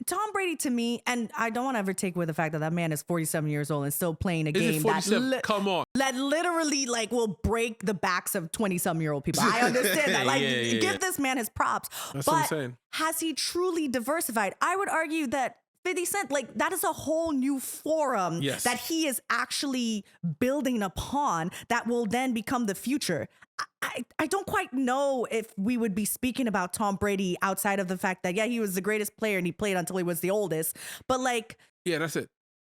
C: Tom Brady to me, and I don't want to ever take away the fact that man is 47 years old and still playing a game
B: come on,
C: that literally like will break the backs of 20-some-year-old people. I understand that. Like, give this man his props.
B: That's
C: but
B: what I'm saying.
C: Has he truly diversified? I would argue that 50 Cent, like that is a whole new forum that he is actually building upon that will then become the future. I don't quite know if we would be speaking about Tom Brady outside of the fact that, he was the greatest player and he played until he was the oldest. But like,
B: yeah, that's it.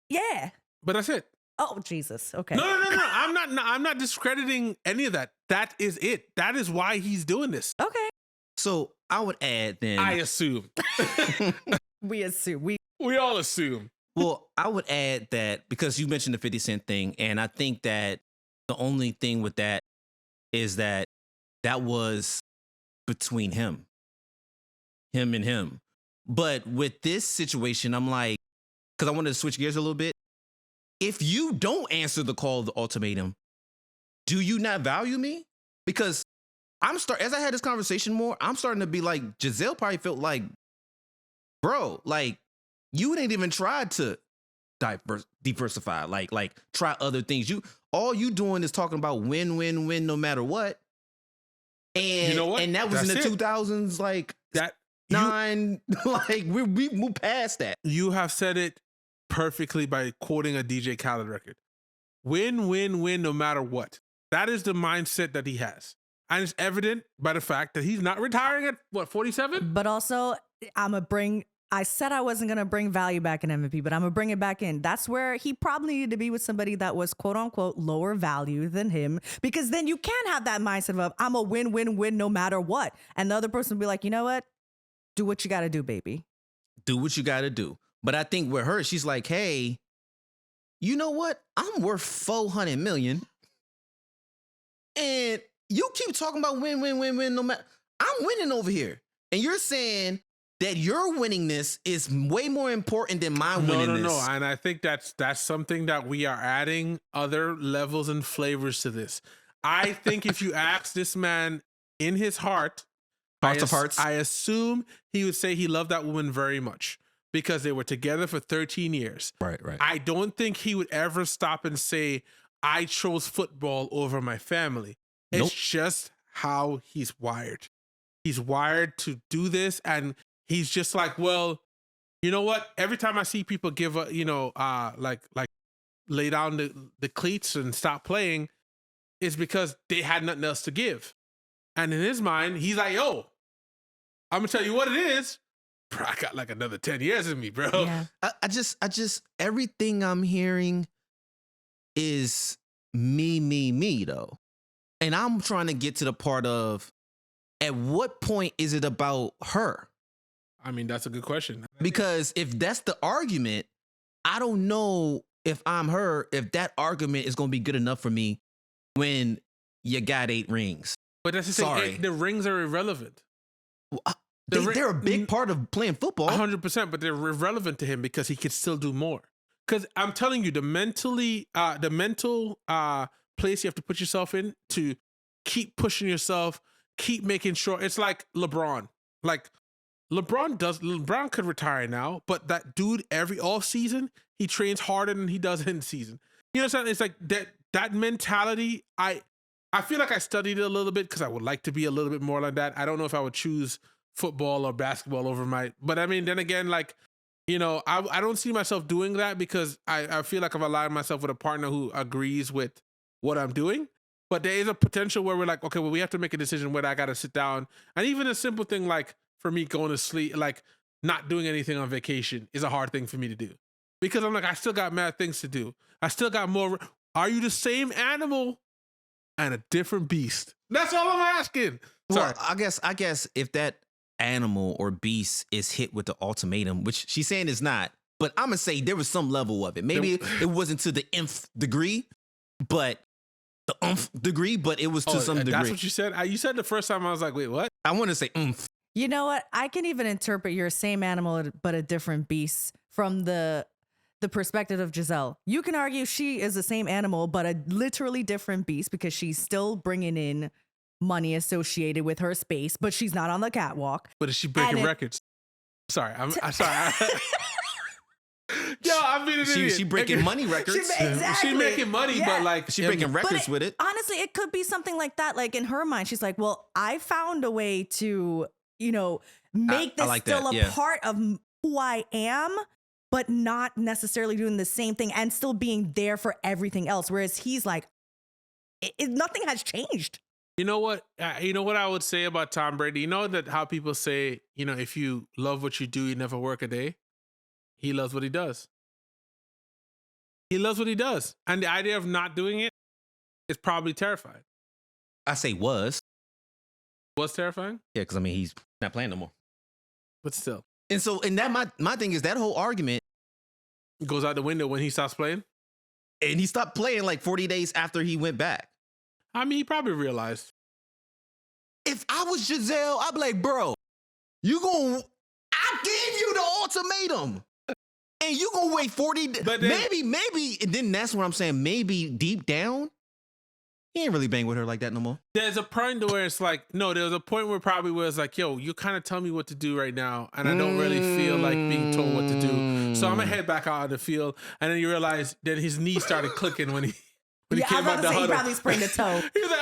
C: Yeah.
B: But that's it.
C: Oh, Jesus. Okay.
B: No. I'm not discrediting any of that. That is it. That is why he's doing this.
C: Okay.
A: So I would add then.
B: I assume.
C: We assume.
B: We all assume.
A: Well, I would add that because you mentioned the 50 Cent thing, and I think that the only thing with that is that was between him and him. But with this situation, I'm like, because I wanted to switch gears a little bit. If you don't answer the call of the ultimatum, do you not value me? Because as I had this conversation more, I'm starting to be like, Gisele probably felt like, bro, like you didn't even try to diversify, like try other things. All you doing is talking about win, no matter what. And you know what? And that was in the 2000s, like that nine. Like we moved past that.
B: You have said it perfectly by quoting a DJ Khaled record. Win, no matter what. That is the mindset that he has. And it's evident by the fact that he's not retiring at 47?
C: But also, I said I wasn't going to bring value back in MVP, but I'm going to bring it back in. That's where he probably needed to be with somebody that was quote unquote lower value than him, because then you can have that mindset of I'm a win no matter what. And the other person will be like, you know what? Do what you got to do, baby.
A: Do what you got to do. But I think with her, she's like, hey, you know what? I'm worth 400 million. And you keep talking about win, no matter. I'm winning over here. And you're saying that your winningness is way more important than my winningness.
B: No. And I think that's something that we are adding other levels and flavors to this. I think if you ask this man in his heart
A: of hearts,
B: I assume he would say he loved that woman very much because they were together for 13 years.
A: Right.
B: I don't think he would ever stop and say, I chose football over my family. It's
A: Nope.
B: just how he's wired. He's wired to do this, and he's just like, well, you know what? Every time I see people give a, like lay down the cleats and stop playing, it's because they had nothing else to give. And in his mind, he's like, yo, I'm gonna tell you what it is. Bro, I got like another 10 years in me, bro.
C: Yeah.
A: I just everything I'm hearing is me though. And I'm trying to get to the part of at what point is it about her?
B: I mean, that's a good question.
A: Because if that's the argument, I don't know if I'm her, if that argument is going to be good enough for me when you got 8 rings.
B: But that's the thing. The rings are irrelevant.
A: They're a big part of playing football.
B: 100%, but they're irrelevant to him because he could still do more. Because I'm telling you, the mental place you have to put yourself in to keep pushing yourself, keep making sure. It's like LeBron. Like LeBron could retire now, but that dude all season he trains harder than he does in season. You know what I'm saying? It's like that mentality. I feel like I studied it a little bit because I would like to be a little bit more like that. I don't know if I would choose football or basketball over but I mean, then again, like, you know, I don't see myself doing that because I feel like I've aligned myself with a partner who agrees with what I'm doing. But there is a potential where we're like, okay, well, we have to make a decision whether I got to sit down. And even a simple thing like for me going to sleep, like not doing anything on vacation is a hard thing for me to do. Because I'm like, I still got mad things to do. I still got more. Are you the same animal and a different beast? That's all I'm asking. Sorry.
A: Well, I guess if that animal or beast is hit with the ultimatum, which she's saying is not, but I'm gonna say there was some level of it. Maybe it wasn't to the nth degree, but the degree, but it was to some degree.
B: That's what you said? You said the first time, I was like, wait, what?
A: I want to say
C: You know what? I can even interpret your same animal, but a different beast from the perspective of Gisele. You can argue she is the same animal, but a literally different beast because she's still bringing in money associated with her space, but she's not on the catwalk.
B: But is she breaking records? Sorry, I'm sorry. Yo, I'm being an idiot.
A: She breaking money records.
B: She's making money, but like
A: she breaking records with it.
C: Honestly, it could be something like that. Like in her mind, she's like, well, I found a way to, you know, make this
A: like
C: still
A: that,
C: a part of who I am, but not necessarily doing the same thing and still being there for everything else. Whereas he's like, nothing has changed.
B: You know what? You know what I would say about Tom Brady? You know that how people say, you know, if you love what you do, you never work a day. He loves what he does. He loves what he does. And the idea of not doing it is probably terrifying.
A: I say was
B: terrifying?
A: Yeah, because I mean, he's not playing no more.
B: But still.
A: And so, and that my thing is that whole argument
B: goes out the window when he stops playing.
A: And he stopped playing like 40 days after he went back.
B: I mean, he probably realized.
A: If I was Gisele, I'd be like, bro, I gave you the ultimatum. And you gonna wait 40 days. Maybe, and then that's what I'm saying. Maybe deep down, he ain't really bang with her like that no more.
B: There's a point where it's like, no, there's a point where it's like, yo, you kind of tell me what to do right now. And I don't really feel like being told what to do. So I'm gonna head back out of the field. And then you realize that his knee started clicking when he came out the huddle.
C: He probably sprained a toe.
B: He was like,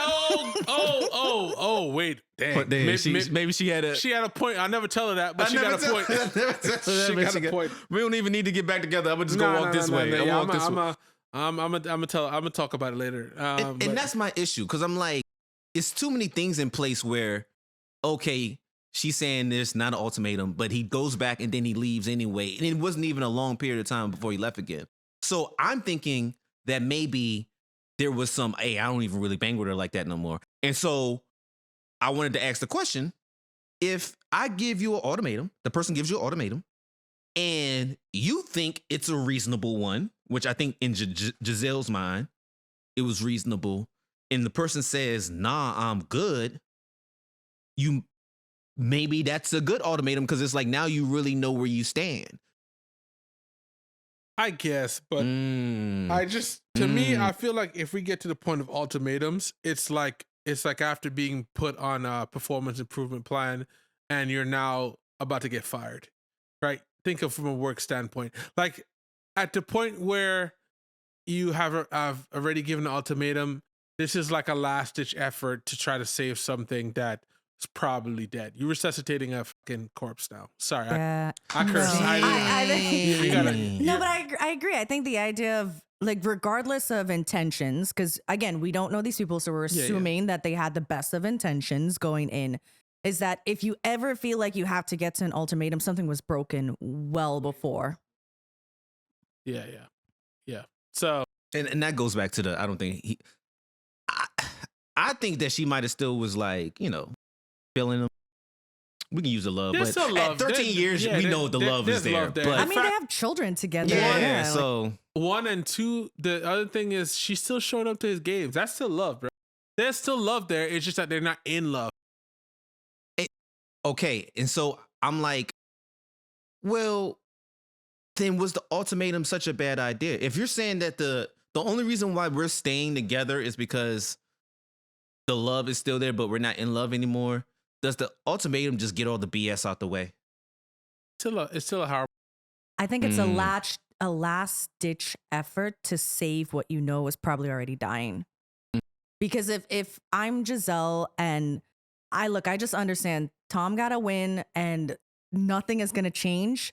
B: wait, damn.
A: Maybe she had
B: a point. I never tell her that, but she got a point. She got a point.
A: We don't even need to get back together. I'm gonna just go walk this way.
B: I'm gonna talk about it later.
A: And that's my issue, because I'm like, it's too many things in place where, okay, she's saying there's not an ultimatum, but he goes back and then he leaves anyway. And it wasn't even a long period of time before he left again. So I'm thinking that maybe there was some, hey, I don't even really bang with her like that no more. And so I wanted to ask the question, if I give you an ultimatum, the person gives you an ultimatum, and you think it's a reasonable one, which I think in Gisele's mind, it was reasonable, and the person says, nah, I'm good, maybe that's a good ultimatum, because it's like, now you really know where you stand.
B: I guess, but me, I feel like if we get to the point of ultimatums, it's like after being put on a performance improvement plan and you're now about to get fired, right? Think of from a work standpoint, like at the point where you have already given an ultimatum, this is like a last ditch effort to try to save something that is probably dead. You're resuscitating a fucking corpse now. Sorry, I cursed.
C: No, but I agree. I think the idea of, like, regardless of intentions, because again, we don't know these people, so we're assuming that they had the best of intentions going in, is that if you ever feel like you have to get to an ultimatum, something was broken well before.
B: Yeah. So,
A: and that goes back to I don't think I think that she might have still was like, you know, feeling him. We can use the love,
B: there's
A: but at 13 years, we know the love is there. But
C: I mean, they have children together.
A: Yeah, so.
B: One and two, the other thing is she still showed up to his games. That's still love, bro. There's still love there. It's just that they're not in love.
A: Okay, and so I'm like, well, then was the ultimatum such a bad idea? If you're saying that the only reason why we're staying together is because the love is still there, but we're not in love anymore, does the ultimatum just get all the BS out the way?
B: It's still a hard.
C: I think it's a last ditch effort to save what you know is probably already dying. Because if I'm Gisele and I just understand Tom got to win and nothing is going to change,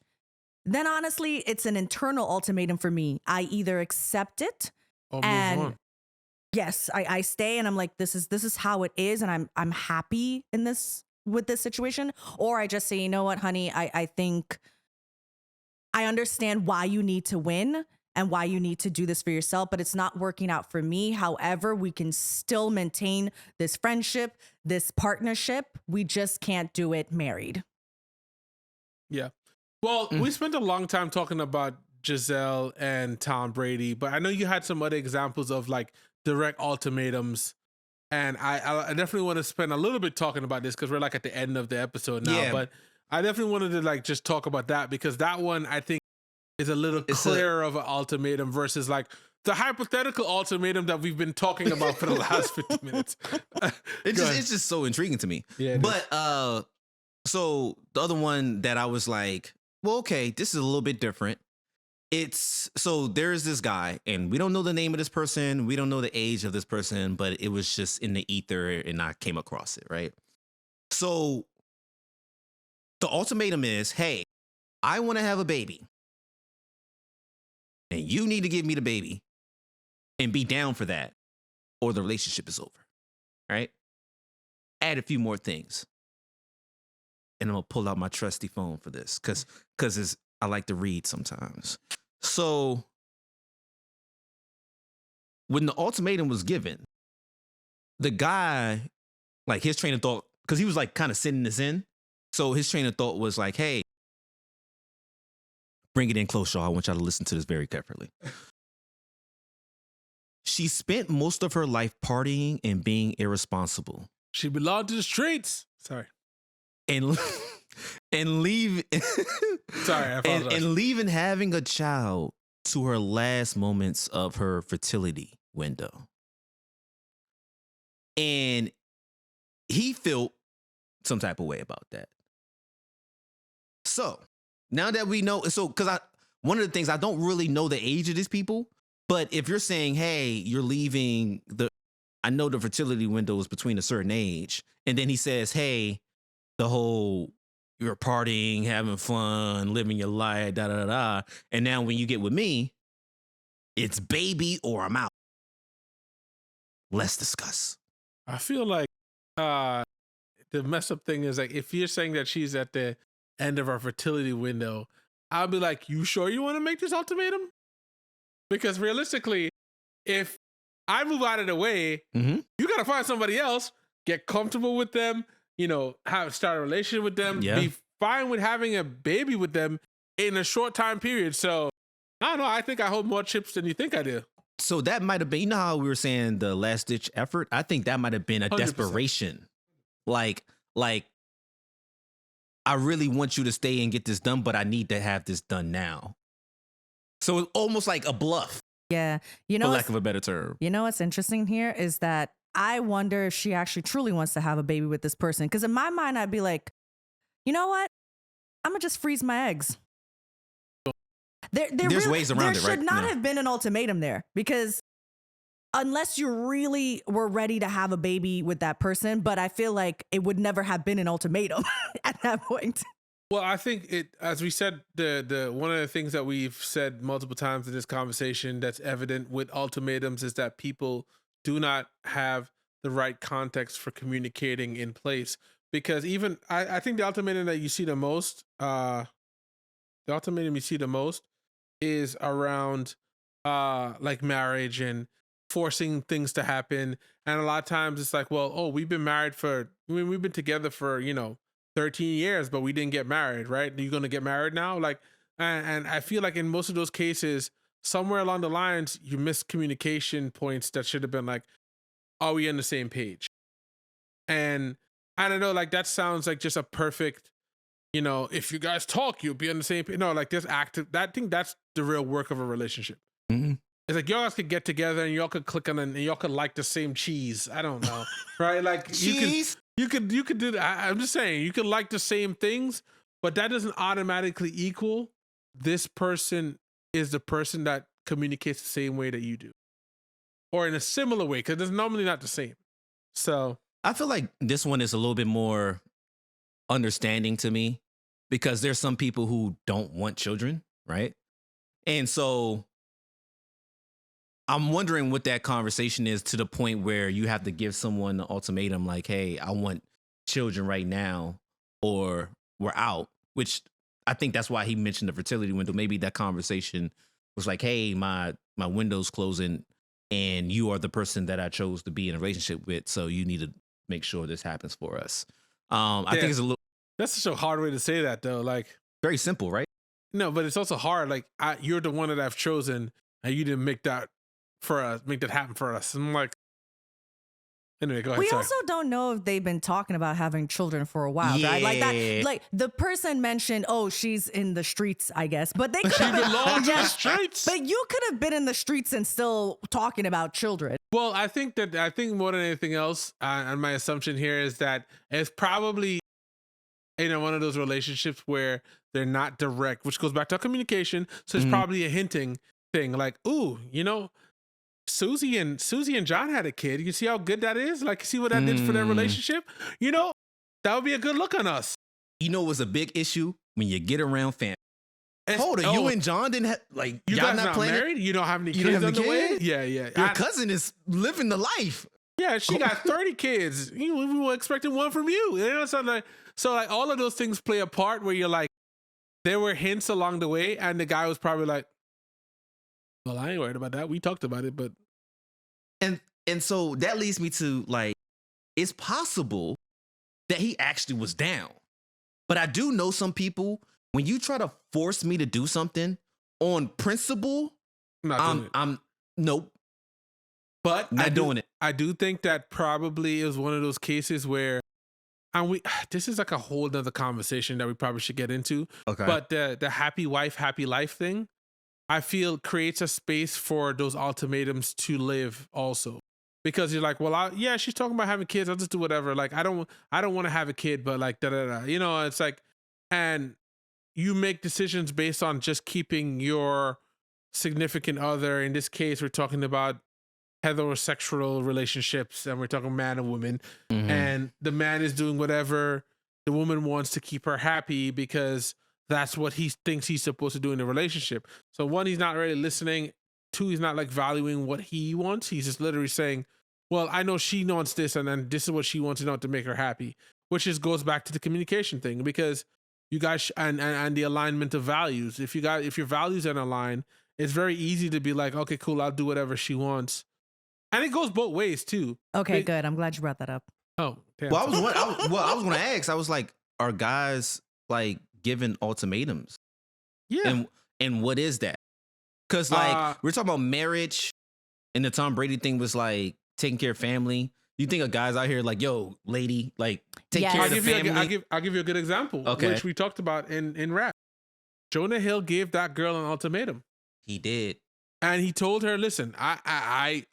C: then honestly, it's an internal ultimatum for me. I either accept it
B: Or move
C: and
B: on.
C: yes, I stay and I'm like, this is how it is, and I'm happy in this with this situation, or I just say, you know what, honey, I think I understand why you need to win and why you need to do this for yourself, but it's not working out for me. However, we can still maintain this friendship, this partnership. We just can't do it married.
B: Yeah. Well, we spent a long time talking about Gisele and Tom Brady, but I know you had some other examples of like direct ultimatums. And I definitely want to spend a little bit talking about this because we're like at the end of the episode now.
A: Yeah.
B: But I definitely wanted to like just talk about that because that one I think is a little clearer of an ultimatum versus like the hypothetical ultimatum that we've been talking about for the last 50 minutes.
A: It's just so intriguing to me.
B: Yeah.
A: But so the other one that I was like, well, okay, this is a little bit different. It's so there's this guy, and we don't know the name of this person, we don't know the age of this person, but it was just in the ether, and I came across it, right? So the ultimatum is, hey, I want to have a baby, and you need to give me the baby and be down for that, or the relationship is over, right? Add a few more things. And I'm gonna pull out my trusty phone for this because I like to read sometimes. So when the ultimatum was given, the guy, like his train of thought, because he was like kind of sending this in. So his train of thought was like, hey, bring it in close, y'all. I want y'all to listen to this very carefully. She spent most of her life partying and being irresponsible.
B: She belonged to the streets. Sorry.
A: And leave
B: Sorry, I apologize.
A: and leaving having a child to her last moments of her fertility window. And he felt some type of way about that. So now that we know, because one of the things, I don't really know the age of these people, but if you're saying, hey, you're leaving I know the fertility window is between a certain age, and then he says, hey, the whole you're partying, having fun, living your life, da da da da. And now when you get with me, it's baby or I'm out. Let's discuss.
B: I feel like the mess up thing is like if you're saying that she's at the end of her fertility window, I'll be like, you sure you want to make this ultimatum? Because realistically, if I move out of the way, you gotta find somebody else, get comfortable with them, start a relationship with them, be fine with having a baby with them in a short time period. So I don't know. I think I hold more chips than you think I do.
A: So that might have been, you know how we were saying the last ditch effort? I think that might have been a
B: 100%.
A: desperation. Like I really want you to stay and get this done, but I need to have this done now. So it's almost like a bluff.
C: Yeah.
A: For lack of a better term.
C: You know what's interesting here is that I wonder if she actually truly wants to have a baby with this person. Because in my mind, I'd be like, you know what? I'm going to just freeze my eggs.
A: There's ways around it, right?
C: There should not have been an ultimatum there because unless you really were ready to have a baby with that person, but I feel like it would never have been an ultimatum at that point.
B: Well, I think as we said, the one of the things that we've said multiple times in this conversation that's evident with ultimatums is that people do not have the right context for communicating in place. Because even I think the ultimatum that you see the most, is around like marriage and forcing things to happen. And a lot of times it's like, well, we've been together for 13 years, but we didn't get married, right? Are you going to get married now? Like, and I feel like in most of those cases, somewhere along the lines, you missed communication points that should have been like, are we on the same page? And I don't know, like that sounds like just a perfect, if you guys talk, you'll be on the same page. No, like this active, I think that's the real work of a relationship.
A: Mm-hmm.
B: It's like y'all guys could get together and y'all could click on it and y'all could like the same cheese. I don't know, right? Like
A: cheese.
B: You could do that. I'm just saying you could like the same things, but that doesn't automatically equal this person is the person that communicates the same way that you do, or in a similar way, because it's normally not the same. So
A: I feel like this one is a little bit more understanding to me because there's some people who don't want children, right? And so I'm wondering what that conversation is to the point where you have to give someone an ultimatum like, hey, I want children right now or we're out, which I think that's why he mentioned the fertility window. Maybe that conversation was like, hey, my window's closing and you are the person that I chose to be in a relationship with. So you need to make sure this happens for us. I think it's a little.
B: That's such a hard way to say that though. Like
A: Very simple, right?
B: no, but it's also hard. Like you're the one that I've chosen and you didn't make that for us, make that happen for us. And I'm like, anyway, go ahead.
C: We
B: sorry.
C: also don't know if they've been talking about having children for a while, right? Like that,
A: Yeah.
C: like the person mentioned, oh, she's in the streets, I guess. But they could
B: She
C: have been
B: belongs in the streets.
C: But you could have been in the streets and still talking about children.
B: Well, I think more than anything else, and my assumption here is that it's probably one of those relationships where they're not direct, which goes back to communication. So it's probably a hinting thing, like, ooh, Susie and John had a kid. You see how good that is? Like, see what that did for their relationship? That would be a good look on us.
A: You know, it was a big issue when you get around family. Hold on,
B: Oh,
A: you and John didn't have
B: you
A: y'all
B: guys
A: not
B: not
A: planning?
B: married? You don't have any
A: You don't
B: kids
A: have
B: on the
A: any
B: way?
A: kids?
B: Yeah, yeah.
A: Your cousin is living the life.
B: Yeah, she got 30 kids. We were expecting one from you. So all of those things play a part where you're like, there were hints along the way, and the guy was probably like, well, I ain't worried about that. We talked about it, but
A: And so that leads me to it's possible that he actually was down. But I do know some people, when you try to force me to do something on principle,
B: I'm not doing it.
A: I'm nope.
B: But
A: Not doing it.
B: I do think that probably is one of those cases where, and this is like a whole nother conversation that we probably should get into.
A: Okay.
B: But the happy wife, happy life thing, I feel creates a space for those ultimatums to live also. Because you're like, well, she's talking about having kids. I'll just do whatever. Like, I don't want to have a kid, but like, it's like, and you make decisions based on just keeping your significant other. In this case, we're talking about heterosexual relationships and we're talking man and woman. And the man is doing whatever the woman wants to keep her happy because that's what he thinks he's supposed to do in a relationship. So one, he's not really listening. Two, he's not like valuing what he wants. He's just literally saying, well, I know she wants this and then this is what she wants to make her happy, which goes back to the communication thing because you guys and the alignment of values. If your values are aligned, it's very easy to be like, okay, cool, I'll do whatever she wants. And it goes both ways too.
C: Okay, good. I'm glad you brought that up.
B: Oh, damn.
A: Well, I was going to ask. I was like, are guys like giving ultimatums?
B: Yeah.
A: And what is that? Because we're talking about marriage, and the Tom Brady thing was like taking care of family. You think of guys out here like, yo, lady, like take care of the family.
B: I'll give you a good example, which we talked about in rap. Jonah Hill gave that girl an ultimatum.
A: He did.
B: And he told her, listen, I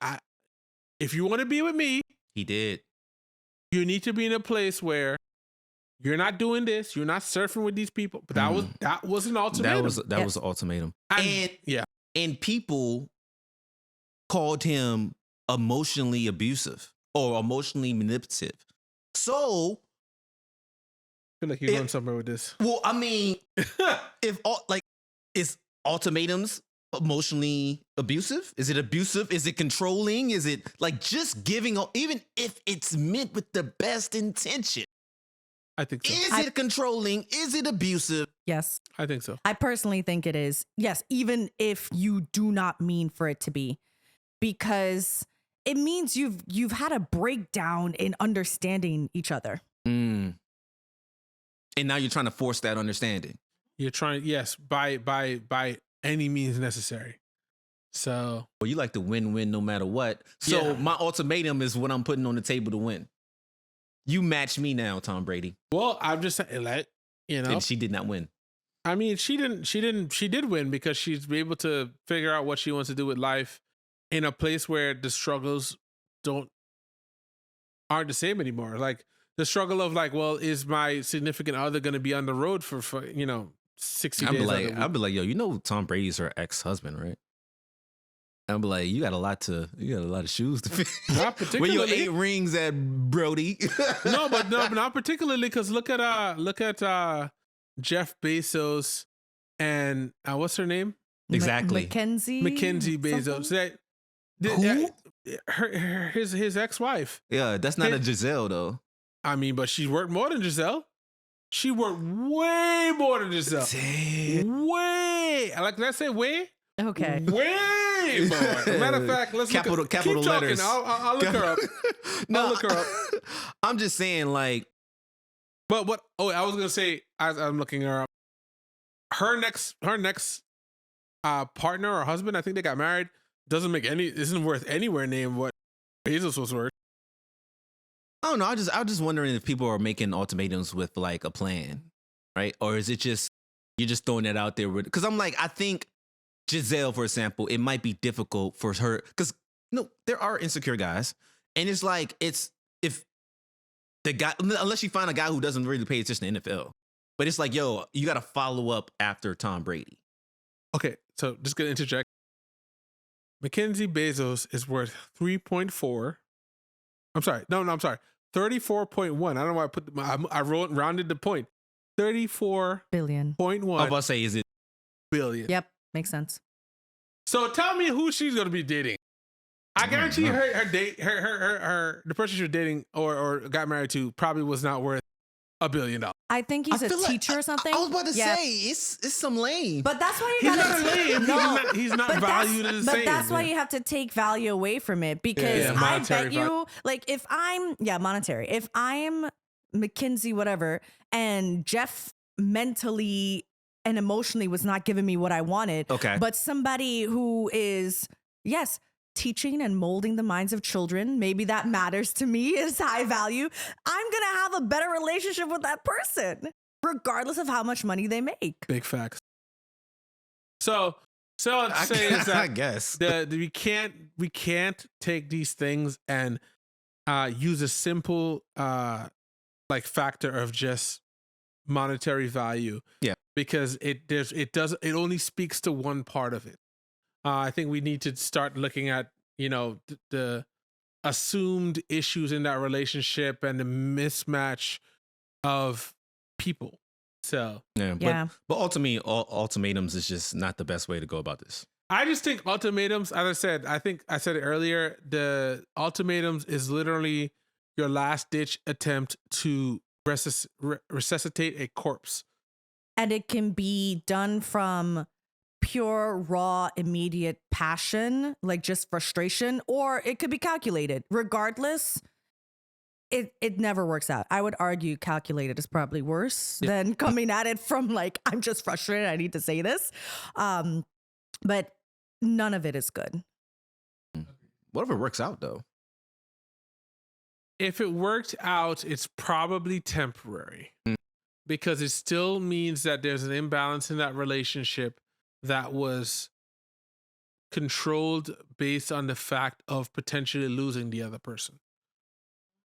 B: if you want to be with me,
A: he did.
B: You need to be in a place where you're not doing this, you're not surfing with these people. But that was an ultimatum.
A: That was an ultimatum. And people called him emotionally abusive or emotionally manipulative. So
B: I feel like you're going somewhere with this.
A: Well, I mean, is ultimatums emotionally abusive? Is it abusive? Is it controlling? Is it like just giving, even if it's meant with the best intention?
B: I think so.
A: Is it controlling? Is it abusive?
C: Yes.
B: I think so.
C: I personally think it is. Yes, even if you do not mean for it to be, because it means you've had a breakdown in understanding each other.
A: And now you're trying to force that understanding.
B: You're trying, yes, by any means necessary. So,
A: well, you like to win no matter what. So my ultimatum is what I'm putting on the table to win. You match me now, Tom Brady.
B: Well, I'm just saying,
A: And she did not win.
B: I mean, she did win because she's able to figure out what she wants to do with life in a place where the struggles aren't the same anymore. Like the struggle of like, well, is my significant other going to be on the road for 60 days?
A: I'd be like, yo, you know Tom Brady's her ex-husband, right? I'll be like, you got a lot of shoes to fit.
B: Not particularly.
A: With your 8 rings at Brody.
B: no, but not particularly, because look at Jeff Bezos and what's her name?
A: Exactly.
C: Mackenzie
B: Bezos.
A: Who?
B: His ex-wife.
A: Yeah, that's not a Gisele though.
B: I mean, but she worked more than Gisele. She worked way more than Gisele.
A: Damn.
B: Way. Like, did I say way?
C: Okay.
B: Way more. Matter of fact, let's
A: capital
B: look at, keep
A: letters.
B: talking. I'll look her up.
A: No,
B: I'll look her up.
A: I'm just saying, like.
B: But what? Oh, I was gonna say, as I'm looking her up, her next partner or husband, I think they got married, isn't worth anywhere near what Bezos was worth.
A: I don't know. I was just wondering if people are making ultimatums with like a plan, right? Or is it just you're just throwing it out there? Because I'm like, I think Gisele, for example, it might be difficult for her because there are insecure guys, and it's like if the guy, unless you find a guy who doesn't really pay attention to NFL, but it's like, yo, you got to follow up after Tom Brady.
B: Okay, so just gonna interject. Mackenzie Bezos is worth 3.4. I'm sorry. No, I'm sorry. 34.1. I don't know why I rounded the point. 34
C: billion.
B: Point
A: I was
B: one
A: about to say, is it
B: billion.
C: Yep, makes sense.
B: So tell me who she's gonna be dating. I guarantee the person she was dating or got married to probably was not worth $1 billion.
C: I think he's a teacher or something.
A: I was about to say it's some lame.
C: But that's why you
B: He's
C: gotta
B: not lame.
C: No,
B: He's not valued as the same.
C: But that's why you have to take value away from it, because
B: Yeah,
C: I
B: monetary
C: bet you, like, if I'm monetary, if I'm Mackenzie whatever, and Jeff mentally and emotionally was not giving me what I wanted,
A: Okay.
C: but somebody who is teaching and molding the minds of children, maybe that matters to me, is high value, I'm gonna have a better relationship with that person, regardless of how much money they make.
B: Big facts. So I'd say is that
A: I guess
B: we can't take these things and use a simple like factor of just monetary value.
A: Yeah.
B: Because it only speaks to one part of it. I think we need to start looking at, the assumed issues in that relationship and the mismatch of people. So
A: but ultimatums is just not the best way to go about this.
B: I just think ultimatums, as I said it earlier, the ultimatums is literally your last ditch attempt to resuscitate a corpse.
C: And it can be done from pure, raw, immediate passion, like just frustration, or it could be calculated. Regardless, it never works out. I would argue calculated is probably worse than coming at it from like, I'm just frustrated, I need to say this. But none of it is good.
A: What if it works out though?
B: If it worked out, it's probably temporary. Because it still means that there's an imbalance in that relationship that was controlled based on the fact of potentially losing the other person.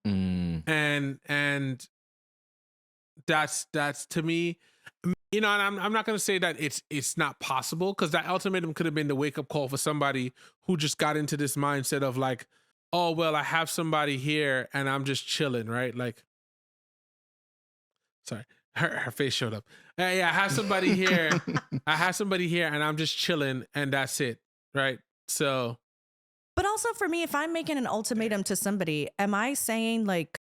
B: And that's to me, and I'm not going to say that it's not possible, because that ultimatum could have been the wake up call for somebody who just got into this mindset of like, oh, well, I have somebody here and I'm just chilling, right? Like, sorry. Her face showed up. I have somebody here. I have somebody here and I'm just chilling and that's it. Right. So.
C: But also for me, if I'm making an ultimatum to somebody, am I saying like,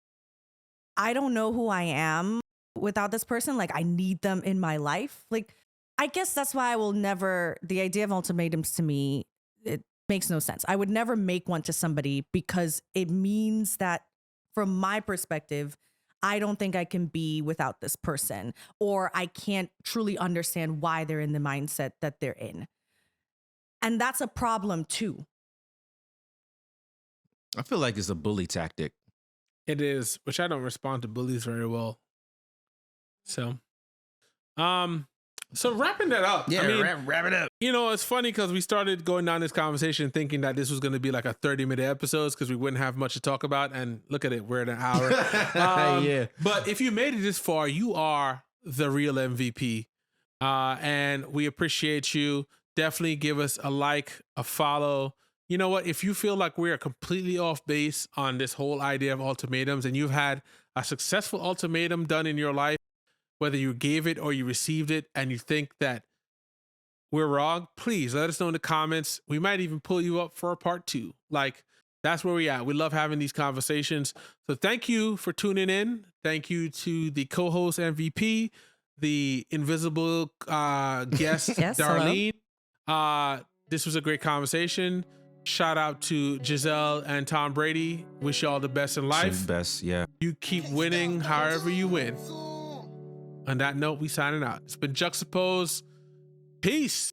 C: I don't know who I am without this person? Like, I need them in my life. Like, I guess that's why I will never, the idea of ultimatums to me, it makes no sense. I would never make one to somebody, because it means that from my perspective, I don't think I can be without this person, or I can't truly understand why they're in the mindset that they're in. And that's a problem too.
A: I feel like it's a bully tactic.
B: It is, which I don't respond to bullies very well. So, all So wrapping that up.
A: Yeah,
B: I mean,
A: wrap it up.
B: you know, it's funny because we started going down this conversation thinking that this was going to be like a 30-minute episode because we wouldn't have much to talk about. And look at it, we're at an hour.
A: Yeah.
B: But if you made it this far, you are the real MVP. And we appreciate you. Definitely give us a like, a follow. You know what? If you feel like we are completely off base on this whole idea of ultimatums and you've had a successful ultimatum done in your life, whether you gave it or you received it, and you think that we're wrong, please let us know in the comments. We might even pull you up for a part 2. Like, that's where we at. We love having these conversations. So thank you for tuning in. Thank you to the co-host MVP, the invisible guest,
C: Yes,
B: Darlene. This was a great conversation. Shout out to Gisele and Tom Brady. Wish you all the best in life.
A: Best, yeah.
B: You keep winning however you win. On that note, we signing out. It's been Juxtaposed. Peace.